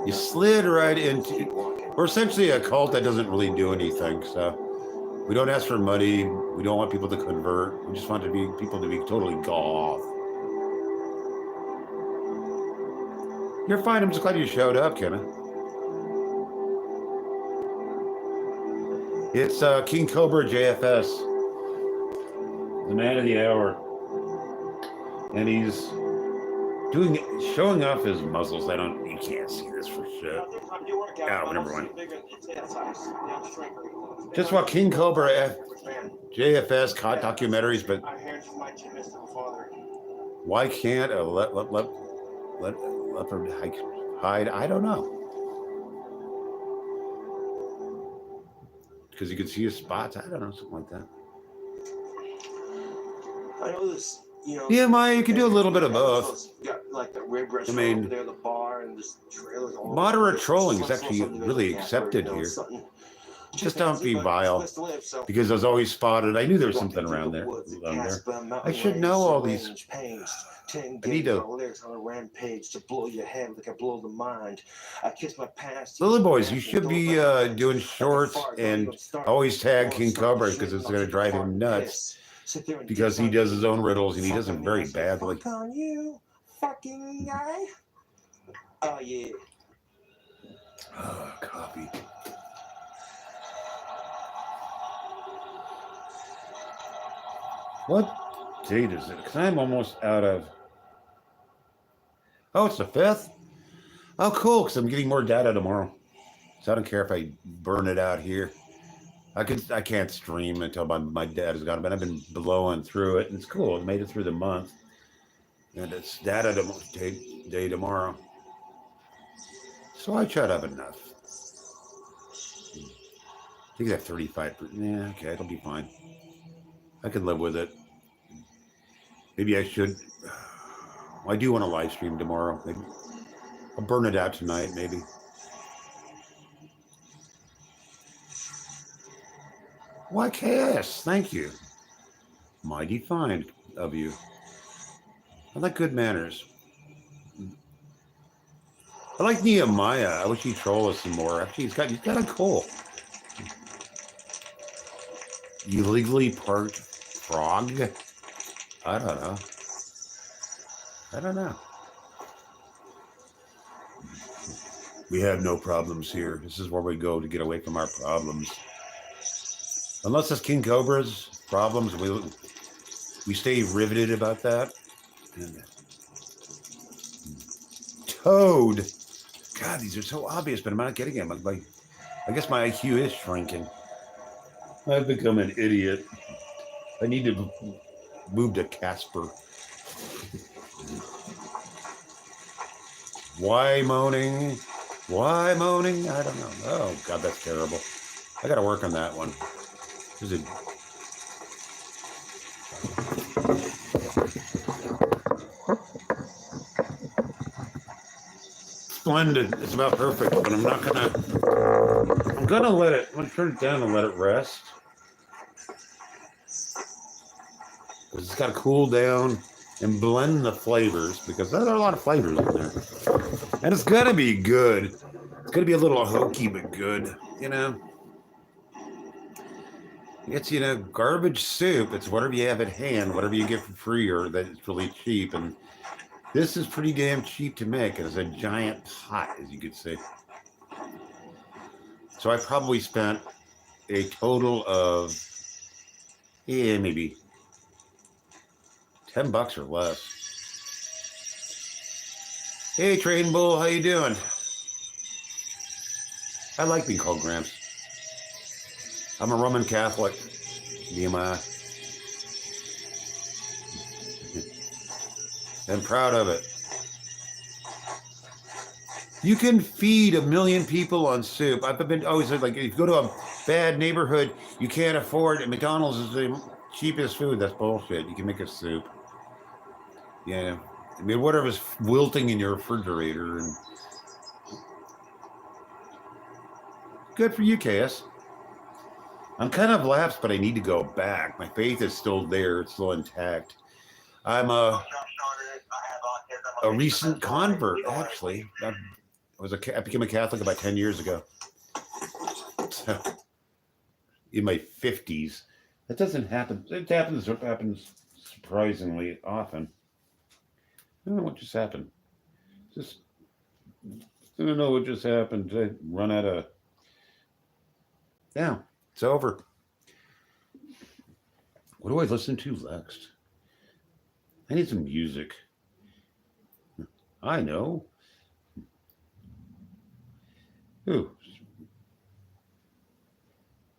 You slid right into. We're essentially a cult that doesn't really do anything, so. We don't ask for money. We don't want people to convert. We just want people to be totally goth. You're fine. I'm just glad you showed up, Kenna. It's King Cobra JFS, the man of the hour, and he's showing off his muscles. You can't see this for shit. Never mind. Just what King Cobra JFS caught documentaries, but why can't a leopard hide? I don't know. Because you can see his spots. I don't know, something like that. I know this, Yeah, Maya, you can do a little bit of both. Got like the rib restaurant over there, the bar, and just trailers. Moderate trolling is actually really accepted here. Just don't be vile, because I was always spotted. I knew there was something around there. I should know all these. I need to. Lyrics on a rampage to blow your head like I blow the mind. I kiss my past. Lily boys, you should be doing shorts and always tag King Cobra because it's going to drive him nuts. Because he does his own riddles and he does them very badly. Fuck on you, fucking guy. Oh yeah. Copy. What date is it? Because I'm almost out of. Oh, it's the 5th? Oh, cool, because I'm getting more data tomorrow. So I don't care if I burn it out here. I can't stream until my data's gone, but I've been blowing through it, and it's cool. It made it through the month. And it's data day tomorrow. So I shut up enough. I think that 35%. Yeah, okay, it'll be fine. I can live with it. Maybe I should. Well, I do want to live stream tomorrow. Maybe I'll burn it out tonight, maybe. Why, KS? Thank you. Mighty fine of you. I like good manners. I like Nehemiah. I wish he'd troll us some more. Actually, he's got a cool. Illegally parked frog? I don't know. We have no problems here. This is where we go to get away from our problems. Unless it's King Cobra's problems, we stay riveted about that. And Toad. God, these are so obvious, but I'm not getting them. I guess my IQ is shrinking. I've become an idiot. I need to move to Casper. Why moaning? Why moaning? I don't know. Oh, God, that's terrible. I got to work on that one. There's a... Splendid. It's about perfect, but I'm not gonna... I'm gonna turn it down and let it rest. Because it's got to cool down and blend the flavors, because there are a lot of flavors in there. And it's gonna be good. It's gonna be a little hokey, but good, It's, garbage soup. It's whatever you have at hand, whatever you get for free or that it's really cheap. And this is pretty damn cheap to make. It's a giant pot, as you could say. So I probably spent a total of, maybe $10 or less. Hey, Train Bull, how you doing? I like being called Gramps. I'm a Roman Catholic, Nehemiah. I'm proud of it. You can feed 1 million people on soup. I've been always said, like, if you go to a bad neighborhood, you can't afford it. McDonald's is the cheapest food. That's bullshit. You can make a soup. Yeah. I mean, whatever's wilting in your refrigerator. And good for you, KS. I'm kind of lapsed, but I need to go back. My faith is still there. It's still intact. I'm a recent convert, actually. I became a Catholic about 10 years ago. So, in my 50s. That doesn't happen. It happens surprisingly often. I don't know what just happened. I don't know what just happened. I run out of... Yeah, it's over. What do I listen to next? I need some music. I know. Ooh.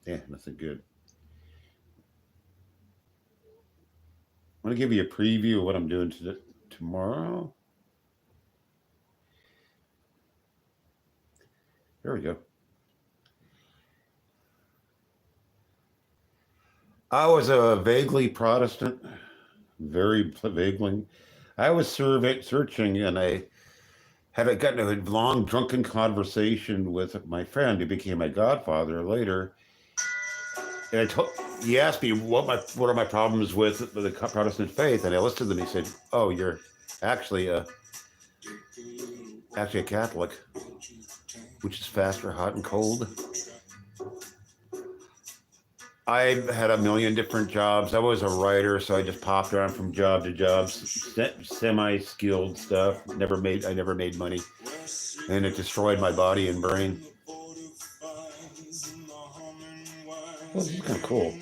Yeah, nothing good. I want to give you a preview of what I'm doing tomorrow. There we go. I was a vaguely Protestant, very vaguely. I was searching, and I had gotten a long drunken conversation with my friend who became my godfather later. And he asked me what are my problems with the Protestant faith, and I listed them. He said, "Oh, you're actually a Catholic, which is faster, hot, and cold." I had a million different jobs. I was a writer, so I just popped around from job to job, semi-skilled stuff. I never made money, and it destroyed my body and brain. Well, this is kind of cool.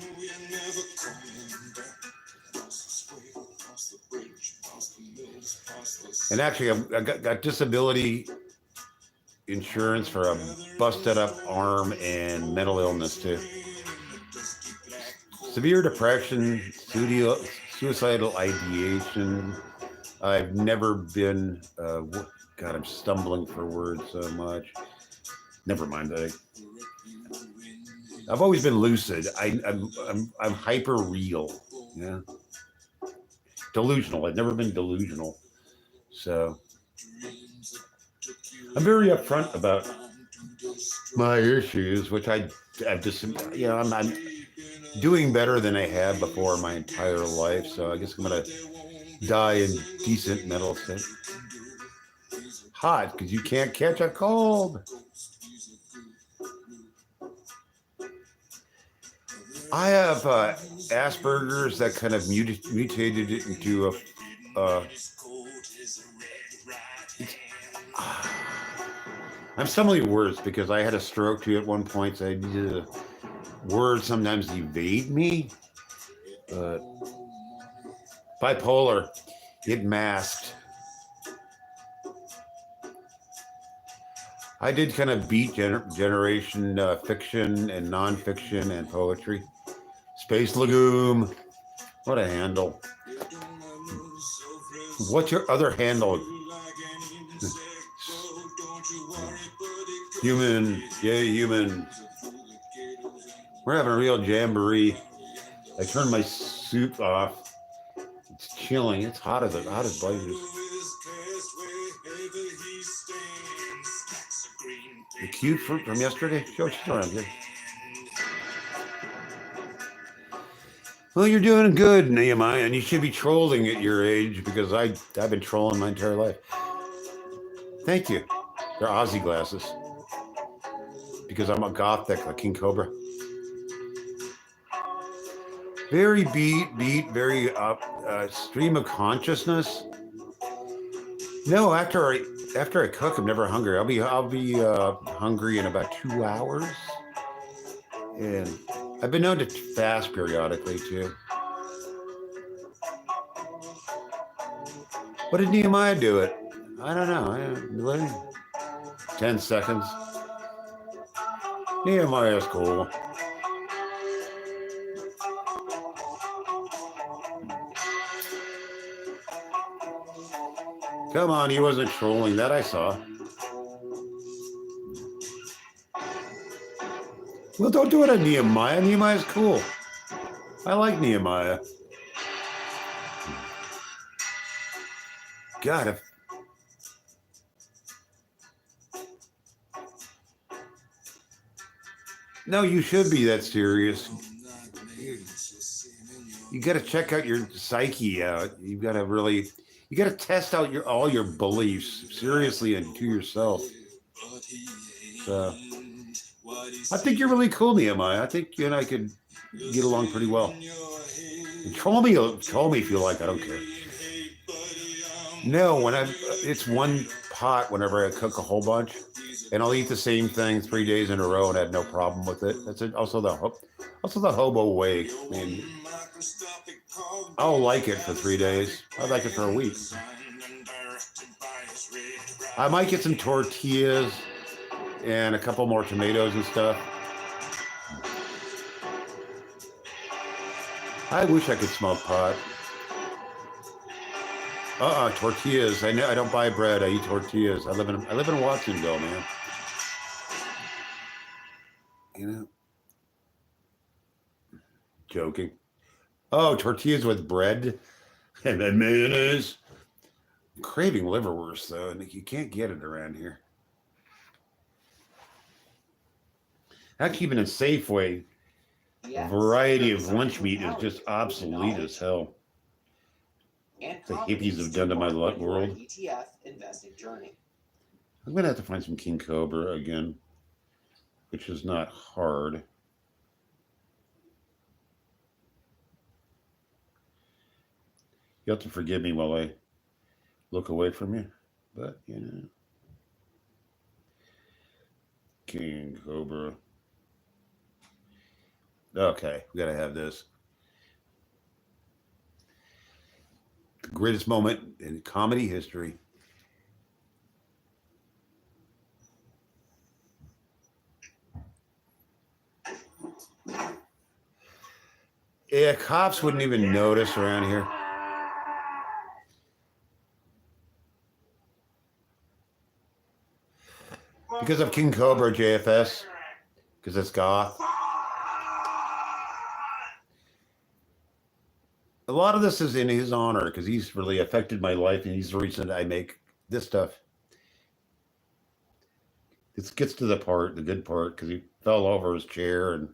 And actually, I got disability insurance for a busted up arm and mental illness too. Severe depression, suicidal ideation. I've never been. God, I'm stumbling for words so much. Never mind that. I've always been lucid. I'm hyper real. Yeah. Delusional. I've never been delusional. So I'm very upfront about my issues, which I've just, I'm doing better than I have before my entire life. So I guess I'm going to die in decent mental state. Hot, because you can't catch a cold. I have Asperger's that kind of mutated it into I'm stumbling words because I had a stroke too at one point, so I needed words sometimes evade me. Bipolar, it masked. I did kind of beat generation fiction and nonfiction and poetry. Space Legume, what a handle. What's your other handle? Human, yay, human. We're having a real jamboree. I turned my soup off. It's chilling. It's hot as blazes. The cute fruit from yesterday? Show she's around here. Well, you're doing good, Nehemiah, and you should be trolling at your age because I've been trolling my entire life. Thank you. They're Aussie glasses. Because I'm a Gawthic, like King Cobra. Very beat, very stream of consciousness. No, after I cook, I'm never hungry. I'll be hungry in about 2 hours. And I've been known to fast periodically too. What did Nehemiah do it? I don't know. 10 seconds. Nehemiah's cool. Come on, he wasn't trolling. That I saw. Well, don't do it on Nehemiah. Nehemiah's cool. I like Nehemiah. God, no, you should be that serious. You got to check out your psyche out. You got to test out all your beliefs seriously and to yourself. So I think you're really cool, Nehemiah. I think you and I could get along pretty well. Troll me if you like. I don't care. No, it's one pot whenever I cook a whole bunch, and I'll eat the same thing 3 days in a row and I have no problem with it. That's it. Also the hobo way. I mean, I'll like it for 3 days. I like it for a week. I might get some tortillas and a couple more tomatoes and stuff. I wish I could smoke pot. Tortillas. I don't buy bread. I eat tortillas. I live in Watsonville, man. You know, joking. Oh, tortillas with bread and then mayonnaise. I'm craving liverwurst though, and you can't get it around here. Actually, even a Safeway variety of lunch meat is just obsolete as hell. The hippies have done to my world. ETF investing journey. I'm gonna have to find some King Cobra again, which is not hard. You have to forgive me while I look away from you, but you know, King Cobra. Okay, we gotta have this. The greatest moment in comedy history. Yeah, cops wouldn't even notice around here. Because of King Cobra JFS. Because it's goth. A lot of this is in his honor because he's really affected my life and he's the reason I make this stuff. This gets to the good part, because he fell over his chair and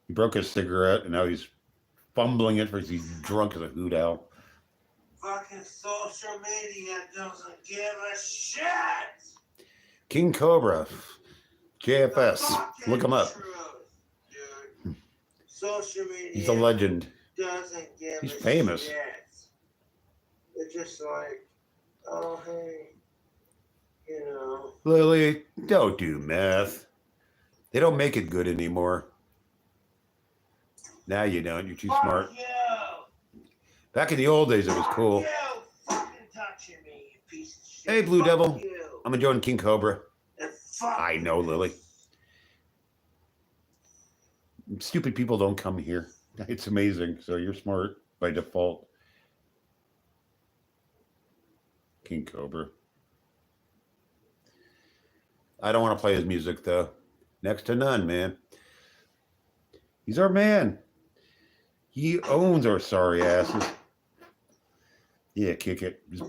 he broke his cigarette and now he's fumbling it because he's drunk as a hoot owl. Fucking social media doesn't give a shit. King Cobra, JFS, look him up. Dude. Social media. He's a legend. Doesn't give He's a famous. Shit. It's just like, oh hey, you know. Lily, don't do meth. They don't make it good anymore. Now you don't. You're too smart. You. Back in the old days, it was cool. You fucking touching me, you piece of shit. Hey, Blue Fuck Devil. You. I'm enjoying King Cobra. And fuck I know, Lily. Stupid people don't come here. It's amazing. So you're smart by default. King Cobra. I don't want to play his music, though. Next to none, man. He's our man. He owns our sorry asses. Yeah, kick it. Just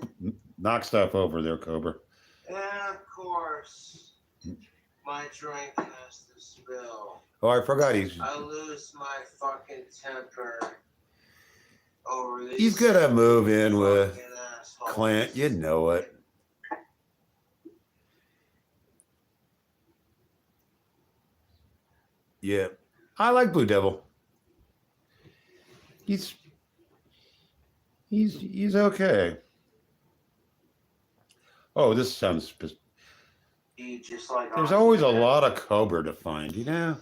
knock stuff over there, Cobra. And of course, my drink has to spill. Oh, I forgot I lose my fucking temper over these. he's gonna move in with fucking assholes. Clint. You know it. Yeah, I like Blue Devil. He's okay. Oh, this sounds. You just like There's always a lot of Cobra to find, you know.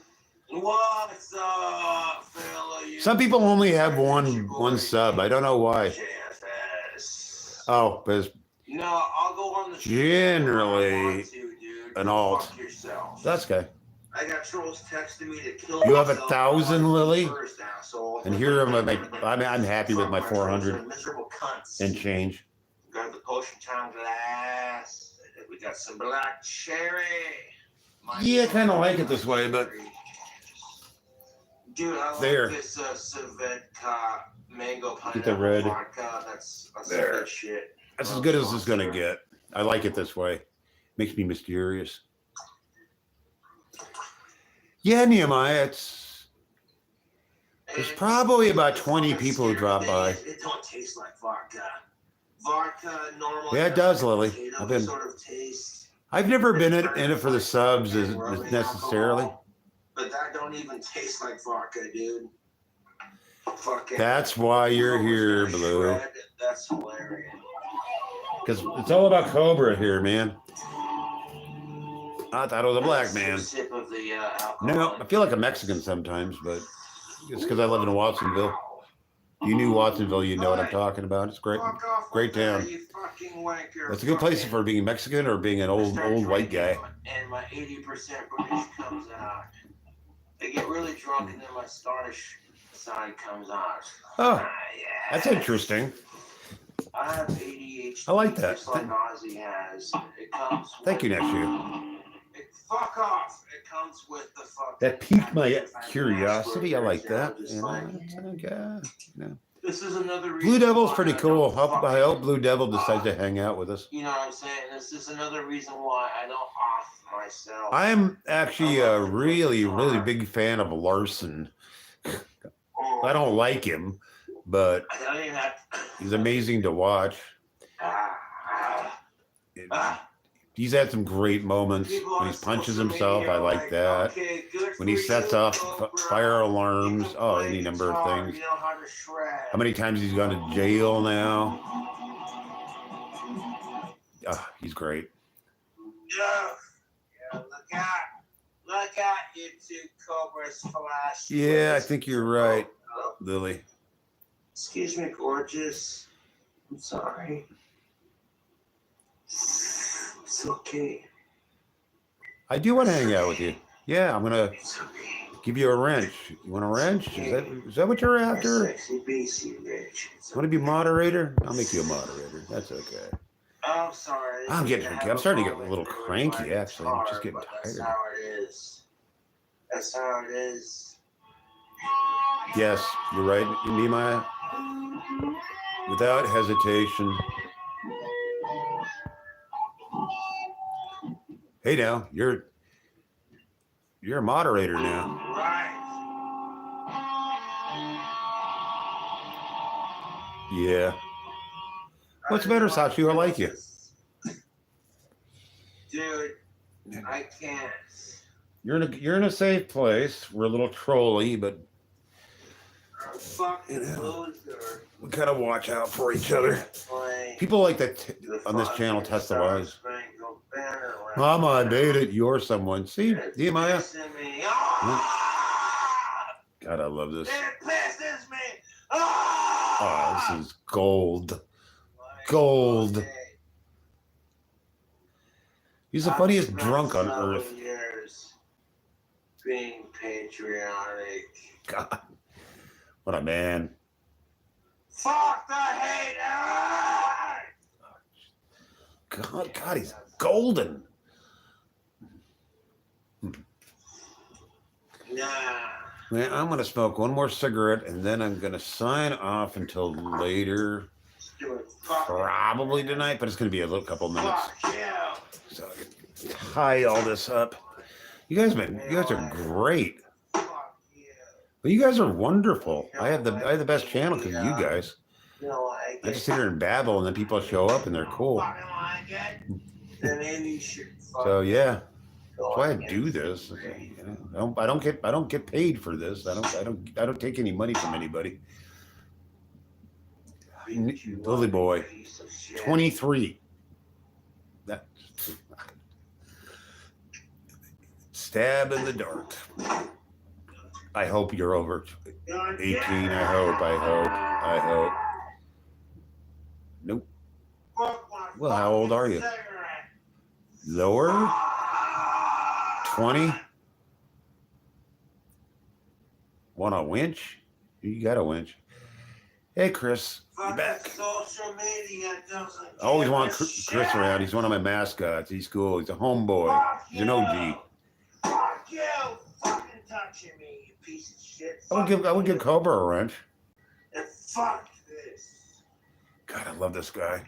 What's up, fella? You Some people only have one sub. I don't know why. JFS. Oh, but it's No, I'll go on the Generally an alt. Fuck yourself. that's okay. I got trolls texting me to kill You have myself 1,000, on Lily? first, asshole. And here I'm happy with my Fuck trolls, 400 they're miserable cunts. and change. Got the Potion Town glass. We got some black cherry. Yeah, I kind of like it this way, but dude, I like there. this Svedka mango pineapple Get the red. vodka. That's There. good shit. That's as good as it's gonna get. I like it this way. Makes me mysterious. Yeah, Nehemiah, there's probably about 20 people who drop by. It don't taste like vodka. Vodka, normal. Yeah, it does, Lily. potato I've been- sort of taste. I've never been in it for the subs as rubbing necessarily. alcohol, but that don't even taste like vodka, dude. Fucking That's why you're here, Cobras Blue. shred, that's hilarious. Because it's all about Cobra here, man. I thought it was a black man. Sip of the alcohol. No, I feel like a Mexican sometimes, but it's because I live in Watsonville. You knew Watsonville, you know what I'm talking about. It's great, Fuck off great with that, town. you fucking wanker. That's a good place for being Mexican or being an old white guy. And my 80% British comes out. I get really drunk and then my Scottish side comes out. Oh, Yeah. that's interesting. I have ADHD. I like that. Just like Ozzy has. It comes. Thank you, nephew. Fuck off. It comes with the fuck. That piqued my curiosity. I like that. This is another reason. Blue Devil's why pretty I cool. don't I hope Blue Devil decides to hang out with us. You know what I'm saying? This is another reason why I don't off myself. I'm actually a really, really big fan of Larson. I don't like him, but he's amazing to watch. He's had some great moments. When he punches himself, I like that. Okay, When he sets off fire alarms, oh, any number of things. You know how to shred. How many times he's gone to jail now? Oh, he's great. Yeah, look out, you two Cobras flash. Yeah, I think you're right, Lily. Excuse me, gorgeous. I'm sorry. It's okay. I do want to hang out with you. Yeah, I'm gonna It's okay. give you a wrench. You want a wrench? Is that what you're after? Sexy, bassy wrench. Want to be moderator? I'll make you a moderator. That's okay. I'm sorry. I'm starting to get a little cranky, actually. I'm just getting tired. That's how it is. That's how it is. Yes, you're right, Nehemiah. Without hesitation. Hey, now you're a moderator now. Right. Yeah. What's better, Sachi? I like you. Dude, I can't. You're in a safe place. We're a little trolly, but I'm fucking loser. we gotta watch out for each other. People like that on this channel test the lies. Mama, I dated you're someone. See, Nehemiah? God, I love this. It pisses me. Oh, this is gold. Gold. He's the funniest drunk on earth. Years being patriotic. God, what a man. Fuck the hater! God, he's golden. Nah. Man, I'm gonna smoke one more cigarette and then I'm gonna sign off until later. Probably tonight, but it's gonna be a little couple minutes. Fuck yeah. So I can tie all this up. You guys are great. Fuck yeah. Well, you guys are wonderful. I have the best channel because of you guys. You know, I I just sit here and babble, and then people show up, and they're cool. fucking like it. Then maybe you should So yeah, go that's why I against do this. You know, I don't get paid for this. I don't take any money from anybody. Lily boy, 23. That stab in the dark. I hope you're over 18. I hope. Nope. Well, how old are you? Lower? 20? Want a winch? You got a winch. Hey, Chris, you back? Social media doesn't. I always want Chris around. He's one of my mascots. He's cool. He's a homeboy. He's an OG. Fuck you! Fucking touching me, you piece of shit. I would give Cobra a wrench. And fuck this. God, I love this guy.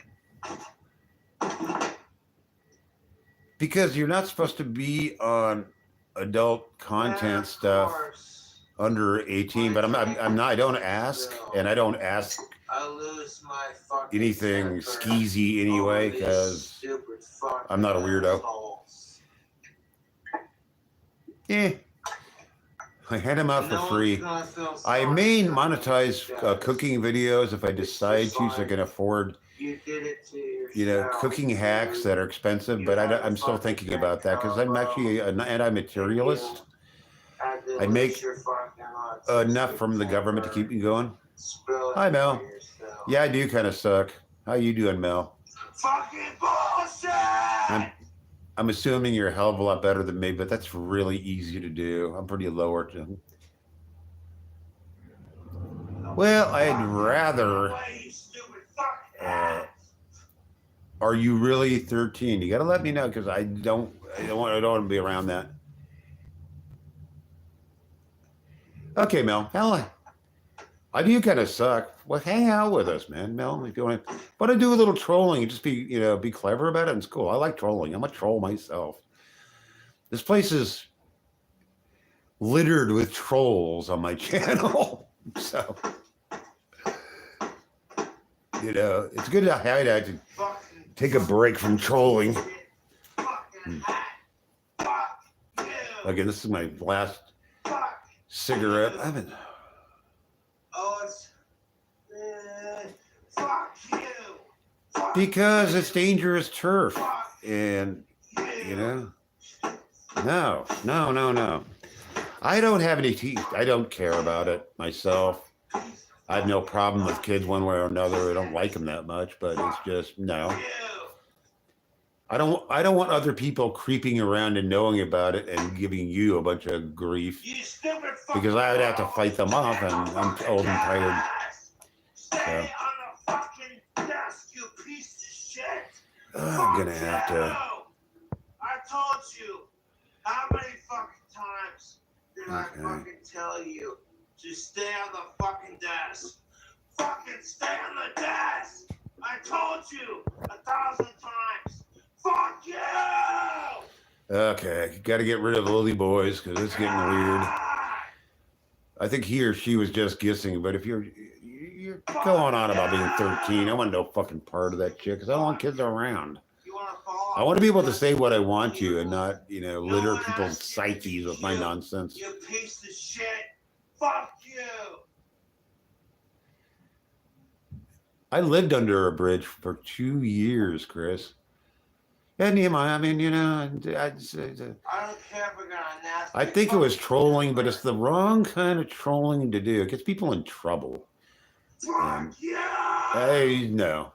Because you're not supposed to be on adult content stuff under 18, but I'm not. I don't ask, and I don't ask I lose my fucking anything temper. skeezy anyway, because I'm not a weirdo. Asshole. I hand them out for No free. one's gonna feel I sorry may for you. monetize cooking videos if I decide to, so I can afford, You did it to yourself. you know, cooking hacks that are expensive. But I'm still thinking about that because I'm actually an anti-materialist. I make enough from the government to keep me going. Hi, Mel. Yeah, I do kind of suck. How you doing, Mel? Fucking bullshit! I'm assuming you're a hell of a lot better than me, but that's really easy to do. I'm pretty lower. Well, I'd rather. Are you really 13? You got to let me know because I don't want to be around that. Okay, Mel. Hell, I do kind of suck. Well, hang out with us, man, Mel. If you want to, but I do a little trolling and just be clever about it. And it's cool. I like trolling. I'm a troll myself. This place is littered with trolls on my channel, so it's good to hide out to take a break from trolling. Again, this is my last cigarette. I've been. Because it's dangerous turf, and no. I don't have any teeth. I don't care about it myself. I have no problem with kids one way or another. I don't like them that much, but it's just no. I don't want other people creeping around and knowing about it and giving you a bunch of grief because I would have to fight them off, and I'm old and tired. So. I'm gonna have to. I told you. How many fucking times did I fucking tell you to stay on the fucking desk? Fucking stay on the desk! I told you 1,000 times. Fuck you! Okay, got to get rid of Lily Boys because it's getting weird. I think he or she was just guessing, but if you're going on about being 13, I want no fucking part of that shit because I don't want kids around. I want to be able to say what I want to and not, litter people's psyches with my nonsense. You piece of shit. Fuck you. I lived under a bridge for 2 years, Chris. And I mean, I don't care if we're gonna nasty. I think it was trolling, but it's the wrong kind of trolling to do. It gets people in trouble. Fuck you. Hey, no.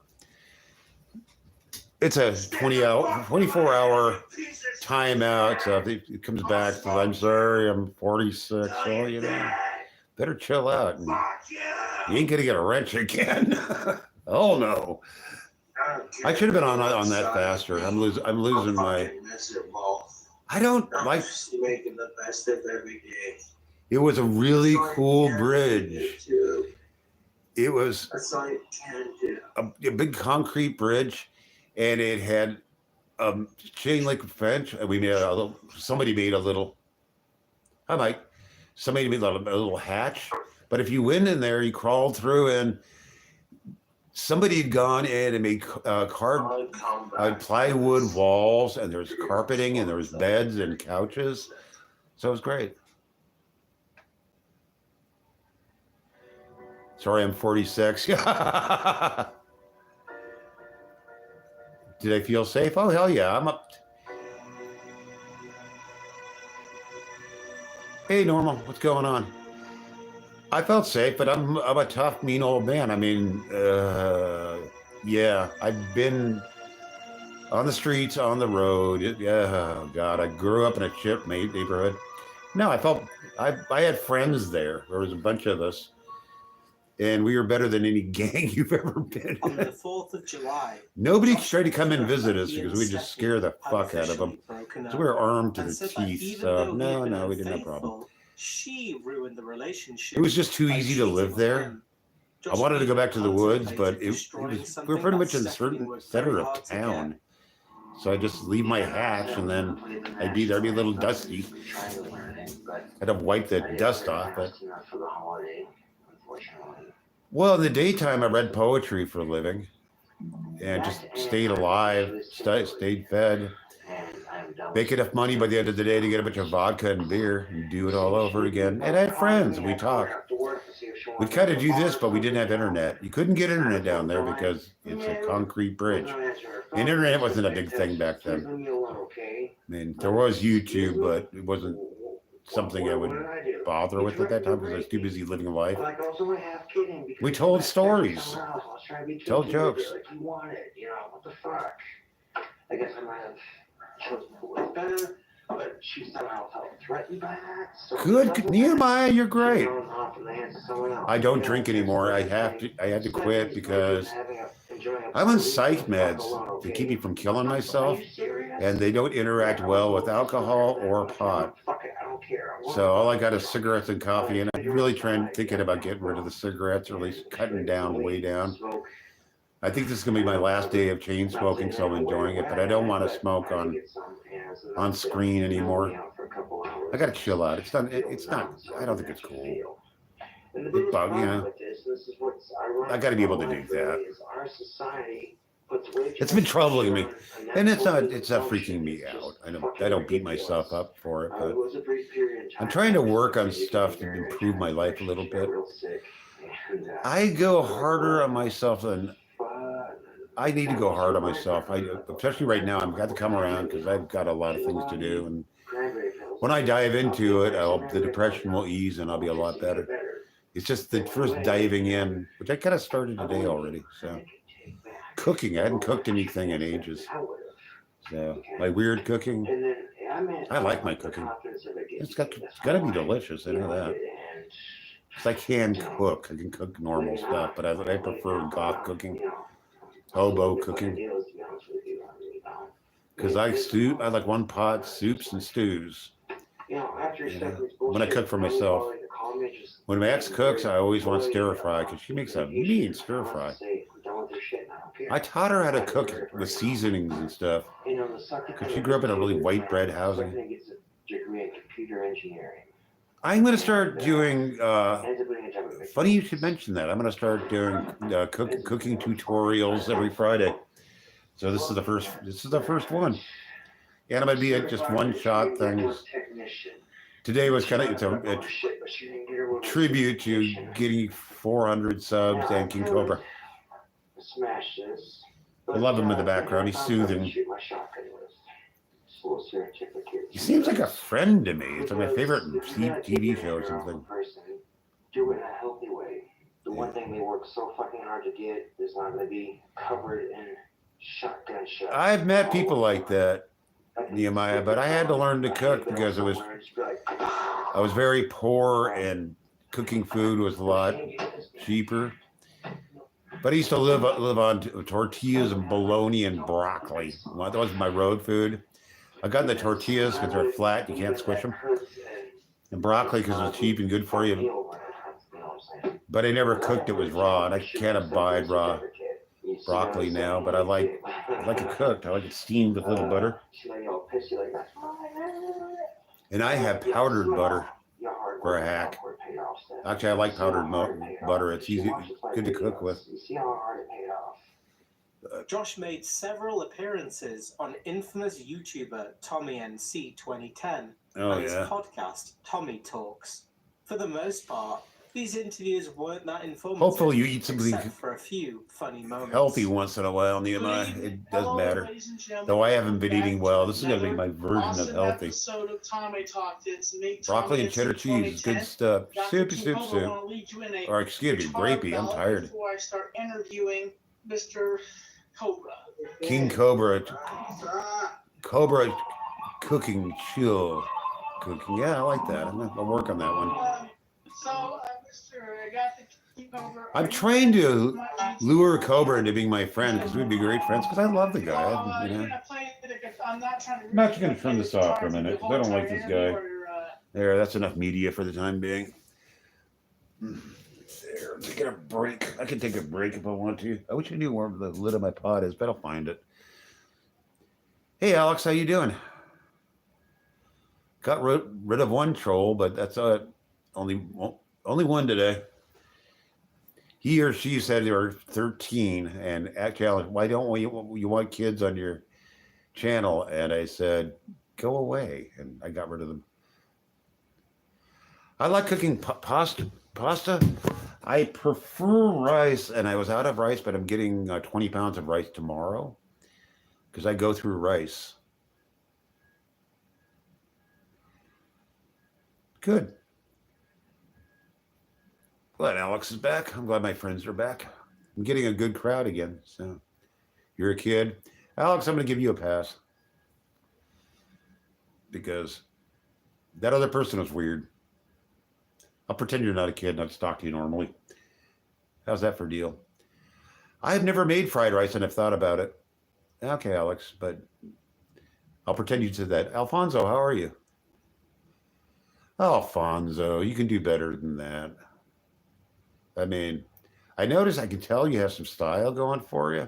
It's a 24-hour timeout. So if it comes back, so I'm sorry, I'm 46. So, better chill out. And you ain't going to get a wrench again. Oh, no. I should have been on that faster. I'm losing my... I don't like... Making the best of every day. It was a really cool bridge. It was a big concrete bridge. And it had chain link fence. And we made somebody made a little hatch. But if you went in there, you crawled through, and somebody had gone in and made plywood walls, and there's carpeting, and there's beds and couches. So it was great. Sorry, I'm 46. Did I feel safe? Oh, hell yeah. I'm up. Hey, Normal. What's going on? I felt safe, but I'm a tough, mean old man. I mean, yeah, I've been on the streets, on the road. Oh, God, I grew up in a chip neighborhood. No, I had friends there. There was a bunch of us. And we were better than any gang you've ever been in. On the 4th of July, nobody tried to come and visit us because we just scare the fuck out of them. So we were armed to the teeth. So no, we didn't have a problem. She ruined the relationship. It was just too easy to live there. I wanted to go back to the woods, but we were pretty much in a certain center of town. So I just leave my hatch, and then I'd be a little dusty. I'd have wiped the dust off, but... Well, in the daytime, I read poetry for a living and just stayed alive, stayed fed. make enough money by the end of the day to get a bunch of vodka and beer and do it all over again. And I had friends and we talked. We'd kind of do this, but we didn't have internet. You couldn't get internet down there because it's a concrete bridge. And internet wasn't a big thing back then. I mean, there was YouTube, but it wasn't something I would bother with at that time because I was too busy living a life. We told stories, told jokes. What the fuck? I guess I might have chosen who was better, but she somehow felt threatened by that. So Good, Nehemiah, you're great. I don't drink anymore. I had to quit because I'm on psych meds to keep me from killing myself, and they don't interact well with alcohol or pot. So all I got is cigarettes and coffee, and I'm really thinking about getting rid of the cigarettes, or at least cutting down, way down. I think this is gonna be my last day of chain smoking, so I'm enjoying it, but I don't want to smoke on screen anymore. I gotta chill out. It's not, I don't think it's cool. But, I gotta be able to do that. It's been troubling me, and it's not freaking me out. I don't beat myself up for it, but I'm trying to work on stuff to improve my life a little bit. I go harder on myself than I need to go hard on myself. Especially right now, I've got to come around because I've got a lot of things to do. And when I dive into it, the depression will ease and I'll be a lot better. It's just the first diving in, which I kind of started today already. So cooking, I hadn't cooked anything in ages. So my weird cooking, I like my cooking. It's got to be delicious. I know that. Because I can cook. I can cook normal stuff, but I prefer goth cooking. Hobo cooking, because I like one pot soups and stews. When I cook for myself, when my ex cooks, I always want stir fry because she makes a mean stir fry. I taught her how to cook with seasonings and stuff because she grew up in a really white bread housing. I'm going to start doing, funny you should mention that. I'm going to start doing cooking tutorials every Friday. So this is the first one. And it might be just one-shot things. Today was kind of, it's a tribute to getting 400 subs and King Cobra. I love him in the background. He's soothing. He seems like a friend to me. It's like my favorite TV show or something. Do it in a healthy way. The one thing they work so fucking hard to get is not going to be covered in shotgun shots. I've met people like that, Nehemiah, but I had to learn to cook because I was very poor and cooking food was a lot cheaper. But I used to live on tortillas and bologna and broccoli. That was my road food. I got the tortillas because they're flat, you can't squish them. And broccoli because it's cheap and good for you. But I never cooked it was raw, and I can't abide raw broccoli now, but I like it cooked. I like it steamed with a little butter. And I have powdered butter for a hack. Actually, I like powdered butter. It's easy, good to cook with. Josh made several appearances on infamous YouTuber Tommy NC 2010 on his podcast, Tommy Talks. For the most part, these interviews weren't that informative. Hopefully you eat something for a few funny moments. healthy once in a while, Nehemiah. It doesn't matter. Though I haven't been eating well. This is going to be my version of healthy. Broccoli and cheddar cheese is good stuff. Soup. Or excuse me, grapey. I'm tired. Before I start interviewing Mr. Cobra. King Cobra. Cobra cooking, chill cooking. Yeah, I like that. I'll work on that one. Mr. Gawthic, I'm trying to lure Cobra into being my friend because we'd be great friends because I love the guy. I'm not going to turn this off for a minute because I don't like this guy. There, that's enough media for the time being. There, taking a break. I can take a break if I want to. I wish I knew where the lid of my pot is, but I'll find it. Hey, Alex, how you doing? Got rid of one troll, but that's only one today. He or she said they were 13, and actually, Alex, why don't you want kids on your channel? And I said, go away, and I got rid of them. I like cooking pasta. I prefer rice, and I was out of rice, but I'm getting 20 pounds of rice tomorrow because I go through rice. Good. Glad Alex is back. I'm glad my friends are back. I'm getting a good crowd again. So you're a kid. Alex, I'm going to give you a pass because that other person was weird. I'll pretend you're not a kid and I'll just talk to you normally. How's that for a deal? I've never made fried rice and I've thought about it. Okay, Alex, but I'll pretend you said that. Alfonso, how are you? Alfonso, you can do better than that. I mean, I notice I can tell you have some style going for you,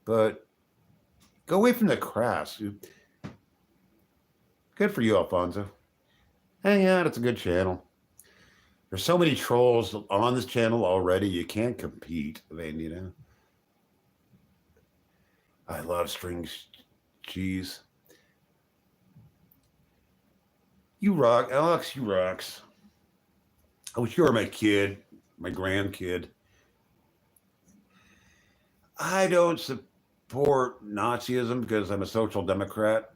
but go away from the crass. Good for you, Alfonso. Hang out, it's a good channel. There's so many trolls on this channel already, you can't compete. I mean, you know. I love string cheese. You rock, Alex, you rocks. I wish you were my kid, my grandkid. I don't support Nazism because I'm a social democrat.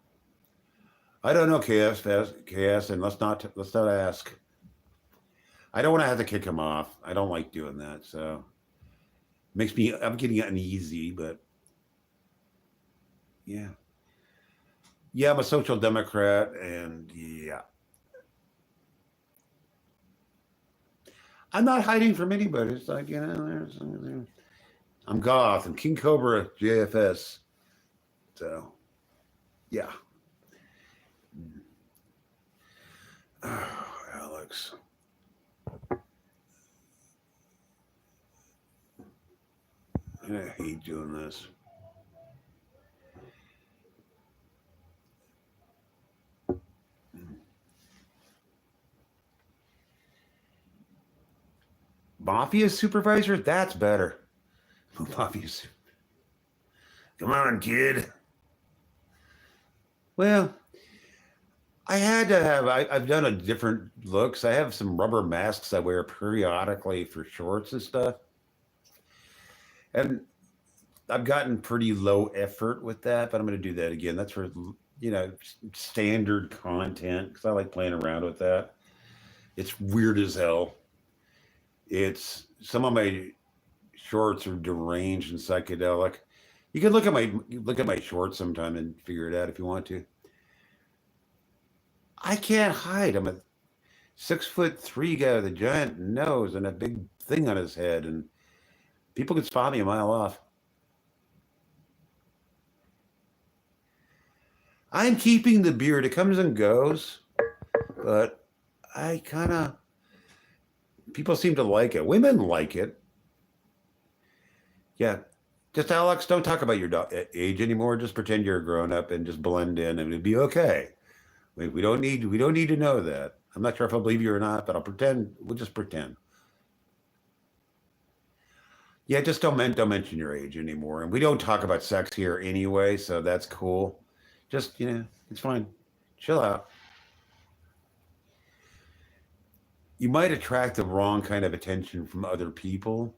I don't know KS, and let's not ask. I don't want to have to kick him off. I don't like doing that, so makes me. I'm getting uneasy, but yeah, I'm a social democrat, and yeah, I'm not hiding from anybody. It's like, you know, I'm Goth. I'm King Cobra JFS. So, yeah. Oh, Alex. I hate doing this. Mafia supervisor? That's better. Mafia. Come on, kid. Well, I had to have, I've done a different looks. I have some rubber masks I wear periodically for shorts and stuff. And I've gotten pretty low effort with that, but I'm going to do that again. That's for, you know, standard content because I like playing around with that. It's weird as hell. It's, some of my shorts are deranged and psychedelic. You can look at my shorts sometime and figure it out if you want to. I can't hide. I'm a 6'3" guy with a giant nose and a big thing on his head, and people can spot me a mile off. I'm keeping the beard. It comes and goes, but I kind of, people seem to like it. Women like it. Yeah. Just, Alex, don't talk about your age anymore. Just pretend you're a grown up and just blend in, and it'll be okay. We don't need to know that. I'm not sure if I believe you or not, but I'll pretend. We'll just pretend. Yeah, just don't mention your age anymore. And we don't talk about sex here anyway, so that's cool. Just, you know, it's fine. Chill out. You might attract the wrong kind of attention from other people.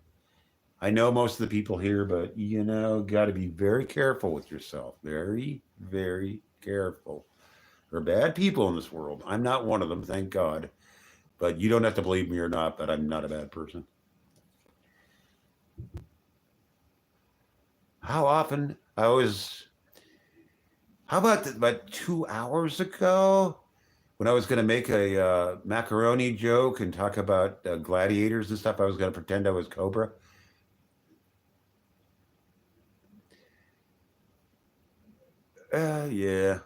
I know most of the people here, but, you know, got to be very careful with yourself. Very, very careful. There are bad people in this world. I'm not one of them, thank God. But you don't have to believe me or not, but I'm not a bad person. How often? How about 2 hours ago when I was going to make a macaroni joke and talk about gladiators and stuff, I was going to pretend I was Cobra. Yeah.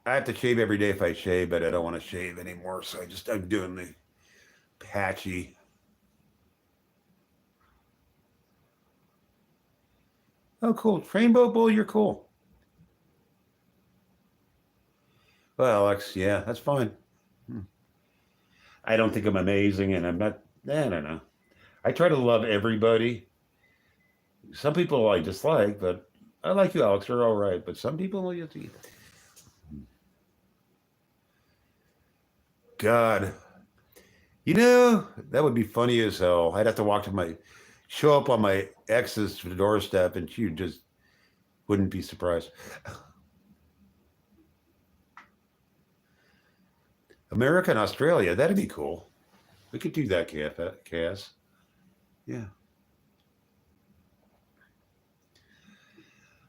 I have to shave every day if I shave, but I don't want to shave anymore, so I'm doing the patchy. Oh, cool. Rainbow Bull, you're cool. Well, Alex, yeah, that's fine. I don't think I'm amazing, and I'm not, I don't know. I try to love everybody. Some people I dislike, but I like you, Alex. You're all right, but some people will just eat. God, you know that would be funny as hell. I'd have to show up on my ex's doorstep, and she just wouldn't be surprised. America and Australia, that'd be cool. We could do that, Cass. Yeah.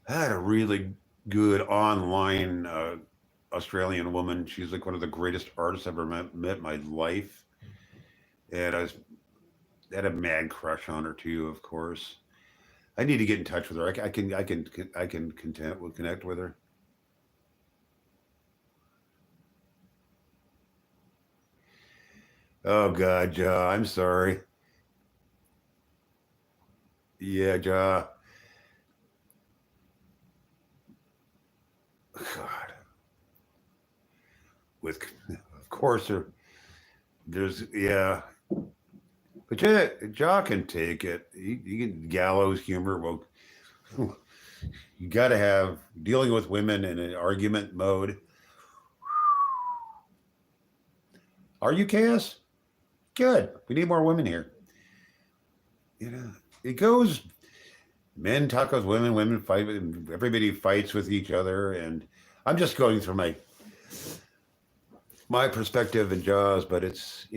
I had a really good online Australian woman. She's like one of the greatest artists I've ever met in my life. And I had a mad crush on her too, of course. I need to get in touch with her. I can connect with her. Oh God, Ja, I'm sorry. Yeah, Ja. God. Of course, there's yeah. But Ja can take it. He can gallows humor. Well, you got to have dealing with women in an argument mode. Are you, Cass? Good. We need more women here. You know, it goes. Men talk with women. Women fight. Everybody fights with each other, and I'm just going through my perspective and Jaws. But it's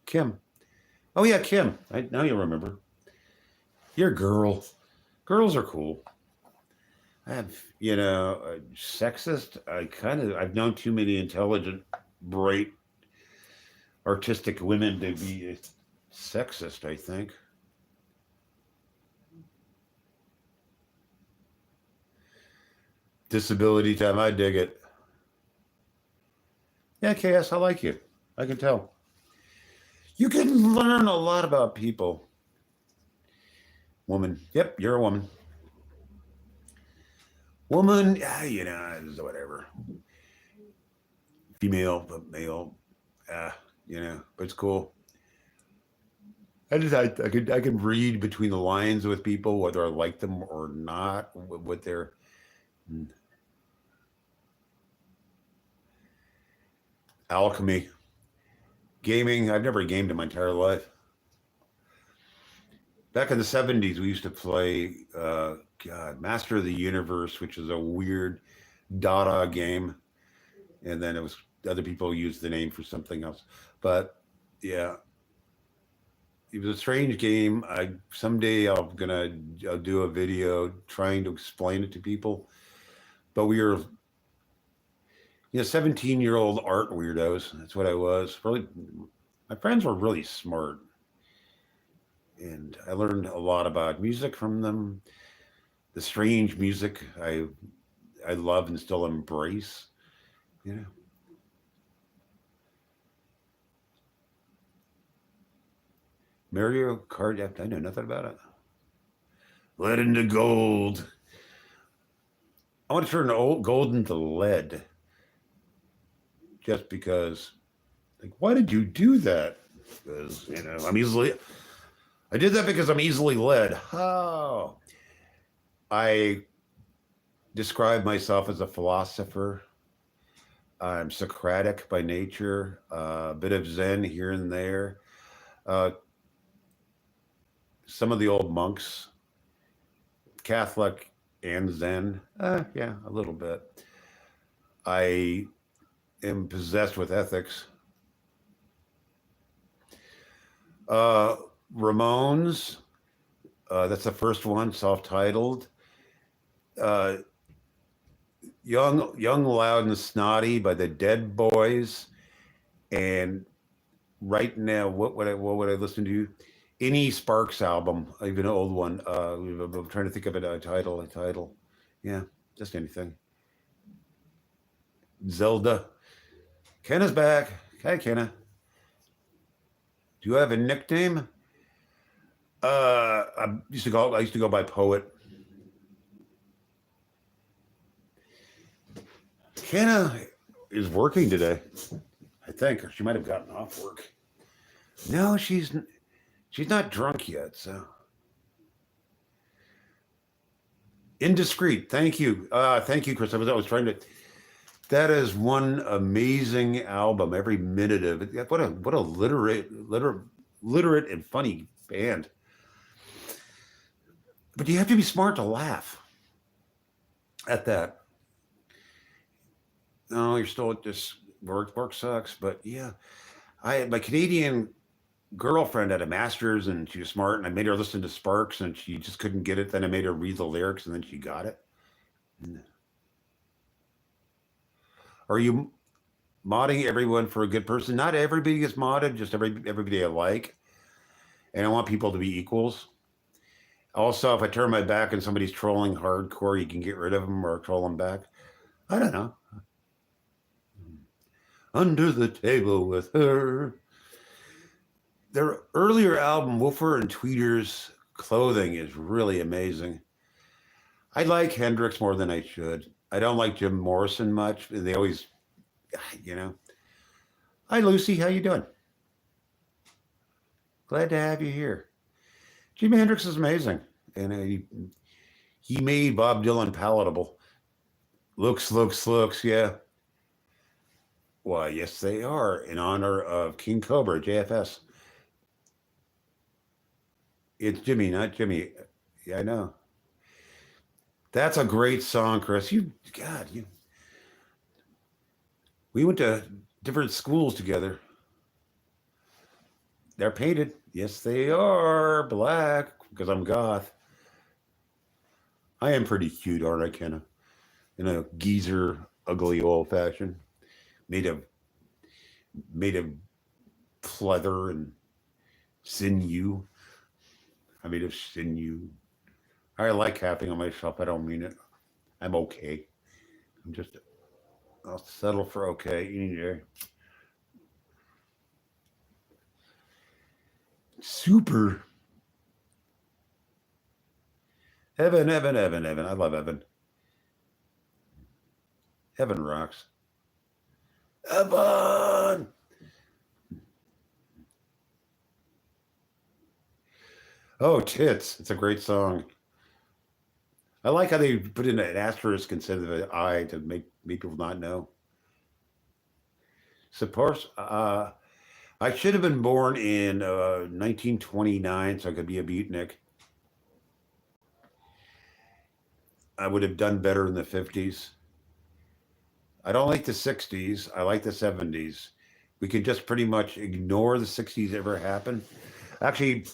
Kim. Oh yeah, Kim. Now you remember. You're a girl. Girls are cool. I have, sexist. I've known too many intelligent, bright, artistic women to be sexist, I think. Disability time, I dig it. Yeah, KS, I like you. I can tell. You can learn a lot about people. Woman. Yep, you're a woman. Woman, whatever. Female, but male. But it's cool. I can read between the lines with people, whether I like them or not, what they're. Alchemy. Gaming. I've never gamed in my entire life. Back in the 70s, we used to play Master of the Universe, which is a weird Dada game. And then other people used the name for something else. But yeah, it was a strange game. Someday I'll do a video trying to explain it to people. But we were 17-year-old art weirdos. That's what I was. Really, my friends were really smart. And I learned a lot about music from them. The strange music I love and still embrace. Mario Kart, I know nothing about it. Lead into gold. I want to turn gold into lead. Just because, why did you do that? Because, I did that because I'm easily led. Oh. I describe myself as a philosopher. I'm Socratic by nature, a bit of Zen here and there. Some of the old monks, Catholic and Zen, yeah, a little bit. I am possessed with ethics. Ramones, that's the first one, self-titled. Young, Loud, and Snotty by the Dead Boys. And right now, what would I listen to? Any Sparks album, even an old one. I'm trying to think of a title. Yeah, just anything. Zelda. Kenna's back. Hi, Kenna. Do you have a nickname? I used to go by Poet. Kenna is working today. I think, or she might have gotten off work. No, she's not drunk yet, so. Indiscreet. Thank you. Thank you, Chris. I was trying to. That is one amazing album. Every minute of it. What a literate and funny band. But you have to be smart to laugh at that. No, you're still at this work sucks. But yeah, my Canadian girlfriend had a master's and she was smart, and I made her listen to Sparks and she just couldn't get it. Then I made her read the lyrics and then she got it. Are you modding everyone for a good person? Not everybody gets modded, just everybody I like. And I want people to be equals. Also, if I turn my back and somebody's trolling hardcore, you can get rid of them or troll them back. I don't know. Under the table with her. Their earlier album, Woofer and Tweeter's Clothing, is really amazing. I like Hendrix more than I should. I don't like Jim Morrison much. They always, you know. Hi, Lucy. How you doing? Glad to have you here. Jimi Hendrix is amazing. And he made Bob Dylan palatable. Looks, yeah. Why, yes, they are, in honor of King Cobra, JFS. It's Jimmy, not Jimmy. Yeah, I know. That's a great song, Chris. We went to different schools together. They're painted. Yes, they are black because I'm goth. I am pretty cute, aren't I, Kenna? In a geezer, ugly, old-fashioned, made of pleather and sinew. I made of sinew. I like happing on myself. I don't mean it. I'm okay. I'll settle for okay any day. Super. Evan. I love Evan. Evan rocks. Evan! Oh, Tits. It's a great song. I like how they put in an asterisk instead of an I to make people not know. Suppose I should have been born in 1929 so I could be a beatnik. I would have done better in the 50s. I don't like the 60s. I like the 70s. We can just pretty much ignore the 60s ever happened. Actually,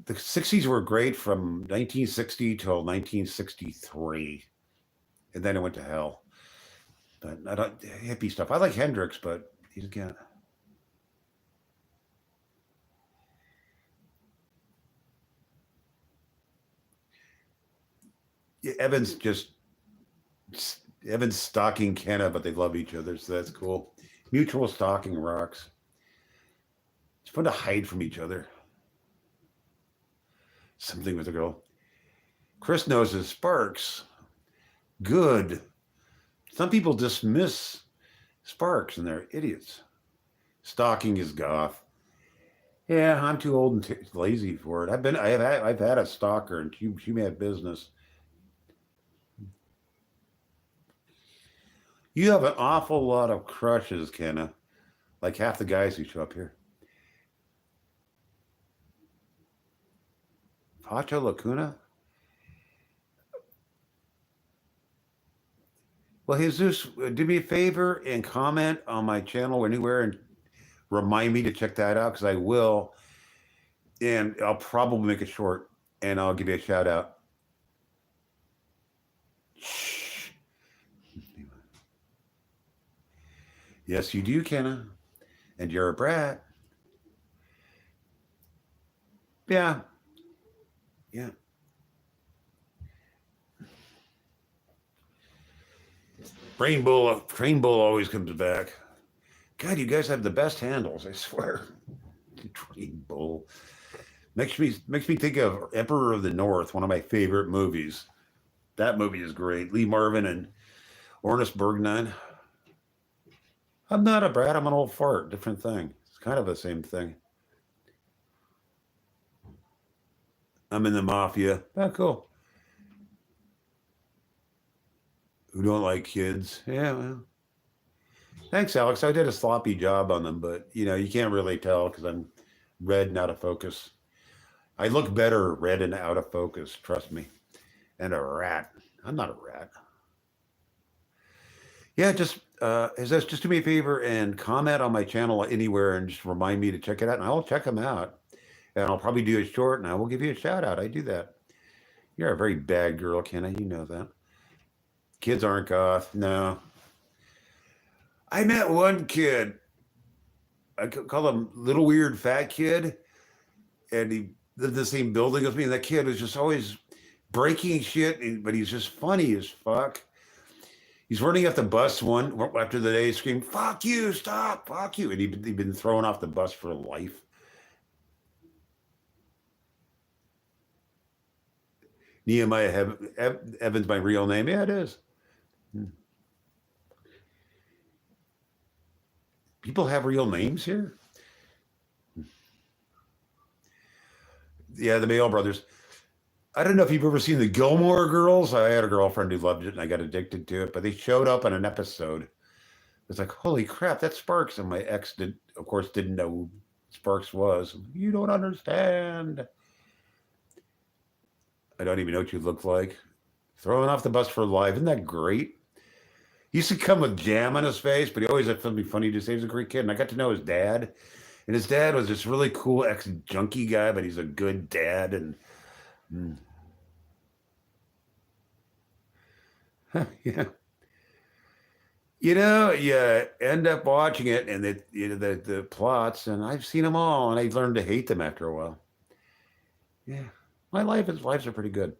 the 60s were great from 1960 till 1963. And then it went to hell. But I don't hippie stuff. I like Hendrix, but he's again. Yeah, Evan's stalking Kenna, but they love each other, so that's cool. Mutual stalking rocks. It's fun to hide from each other. Something with a girl. Chris knows his Sparks. Good. Some people dismiss Sparks and they're idiots. Stalking is goth. Yeah, I'm too old and lazy for it. I've had a stalker and she made business. You have an awful lot of crushes, Kenna. Like half the guys who show up here. Pacho Lacuna? Well, Jesus, do me a favor and comment on my channel or anywhere and remind me to check that out because I will. And I'll probably make it short and I'll give you a shout out. Shh. Yes, you do, Kenna. And you're a brat. Yeah. Yeah. Train Bull always comes back. God, you guys have the best handles, I swear. Train Bull. Makes me think of Emperor of the North, one of my favorite movies. That movie is great. Lee Marvin and Ernest Borgnine. I'm not a brat, I'm an old fart. Different thing. It's kind of the same thing. I'm in the mafia. Oh, cool. who don't like kids. Yeah, well. Thanks, Alex. I did a sloppy job on them, but you can't really tell because I'm red and out of focus. I look better red and out of focus, trust me. And a rat. I'm not a rat. Yeah, just just do me a favor and comment on my channel anywhere and just remind me to check it out, and I'll check them out. And I'll probably do a short, and I will give you a shout out. I do that. You're a very bad girl, Kenna. You know that. Kids aren't goth. No. I met one kid. I call him Little Weird Fat Kid. And he lived in the same building with me. And that kid was just always breaking shit, but he's just funny as fuck. He's running off the bus after the day, screaming, "Fuck you, stop, fuck you." And he'd been thrown off the bus for life. Nehemiah Evans, my real name. Yeah, it is. People have real names here? Yeah, the Mail Brothers. I don't know if you've ever seen the Gilmore Girls. I had a girlfriend who loved it, and I got addicted to it. But they showed up on an episode. It's like, holy crap, that's Sparks. And my ex, of course, didn't know who Sparks was. You don't understand. I don't even know what you look like. Throwing off the bus for life. Isn't that great? He used to come with jam on his face, but he always had something funny to say. He was a great kid. And I got to know his dad. And his dad was this really cool ex-junkie guy, but he's a good dad. And yeah. You end up watching it and the plots, and I've seen them all, and I've learned to hate them after a while. Yeah. My lives are pretty good.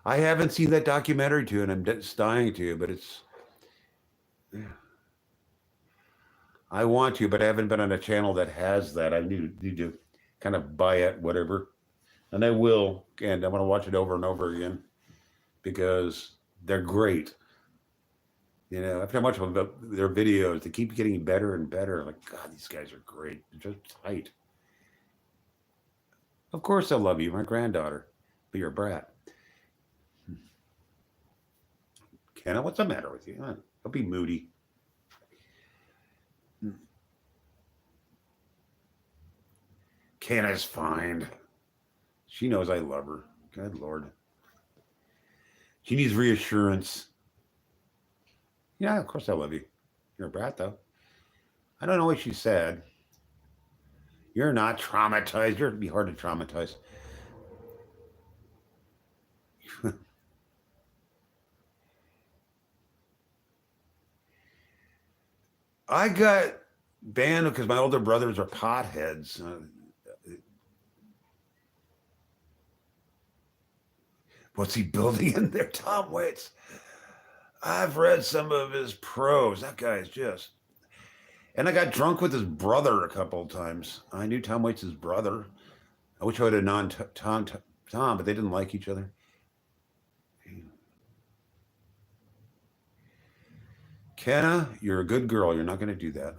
I haven't seen that documentary too, and I'm dying to, but yeah. I want to, but I haven't been on a channel that has that. I need to kind of buy it, whatever. And I will, and I want to watch it over and over again because they're great. After I watch their videos, they keep getting better and better. Like, God, these guys are great. They're just tight. Of course I love you, my granddaughter, but you're a brat. Kenna, what's the matter with you? Don't be moody. Kenna's fine. She knows I love her. Good Lord. She needs reassurance. Yeah, of course I love you. You're a brat, though. I don't know what she said. You're not traumatized. It'd be hard to traumatize. I got banned because my older brothers are potheads. What's he building in there? Tom Waits. I've read some of his prose. That guy's just... And I got drunk with his brother a couple of times. I knew Tom Waits' brother. I wish I would have known Tom, but they didn't like each other. Kenna, you're a good girl. You're not going to do that.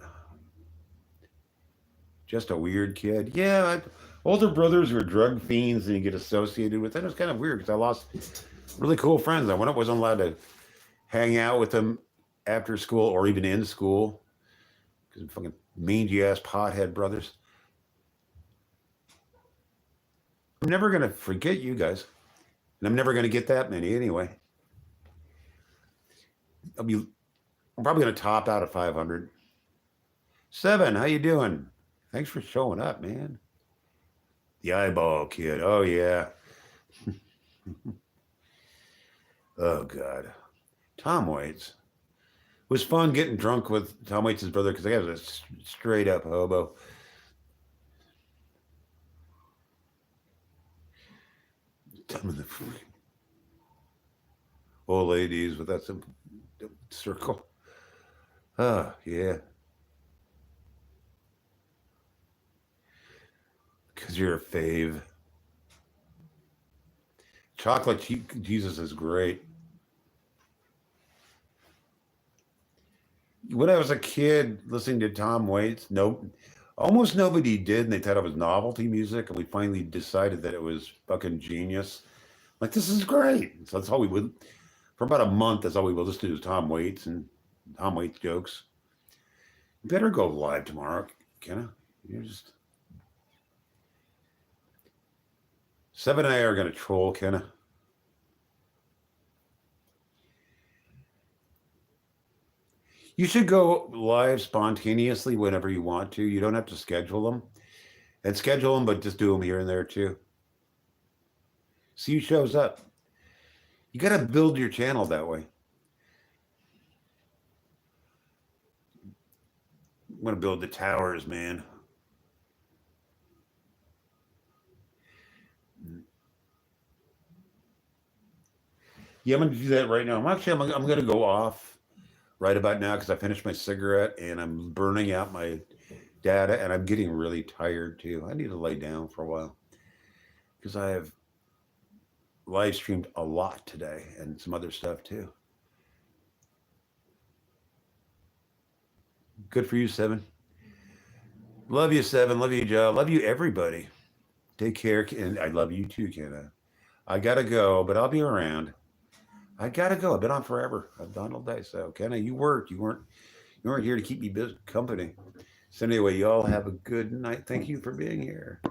Just a weird kid. Yeah, older brothers were drug fiends and you get associated with. That was kind of weird because I lost really cool friends. I wasn't allowed to hang out with them after school or even in school because of fucking mangy-ass pothead brothers. I'm never going to forget you guys. And I'm never going to get that many anyway. I'm probably going to top out at 500. 7, how you doing? Thanks for showing up, man. The eyeball kid. Oh, yeah. Oh, God. Tom Waits. It was fun getting drunk with Tom Waits' brother because the guy was a straight-up hobo. Some of the old ladies with that circle. Oh, yeah. Because you're a fave. Chocolate Jesus is great. When I was a kid listening to Tom Waits, almost nobody did, and they thought it was novelty music, and we finally decided that it was fucking genius. Like, this is great. So that's all we would, for about a month, that's all we will listen to is Tom Waits and Tom Waits jokes. You better go live tomorrow, Kenna. You're just... 7 and I are going to troll Kenna. You should go live spontaneously whenever you want to. You don't have to schedule them. And schedule them, but just do them here and there too. See who shows up. You got to build your channel that way. I'm going to build the towers, man. Yeah, I'm going to do that right now. I'm going to go off right about now because I finished my cigarette and I'm burning out my data and I'm getting really tired too. I need to lay down for a while because I have live streamed a lot today and some other stuff too. Good for you, Seven. Love you, Seven. Love you, Joe. Love you, everybody. Take care. And I love you too, Kenna. I got to go, but I'll be around. I got to go. I've been on forever. I've done all day. So, Kenna, you worked. You weren't here to keep me busy company. So anyway, you all have a good night. Thank you for being here.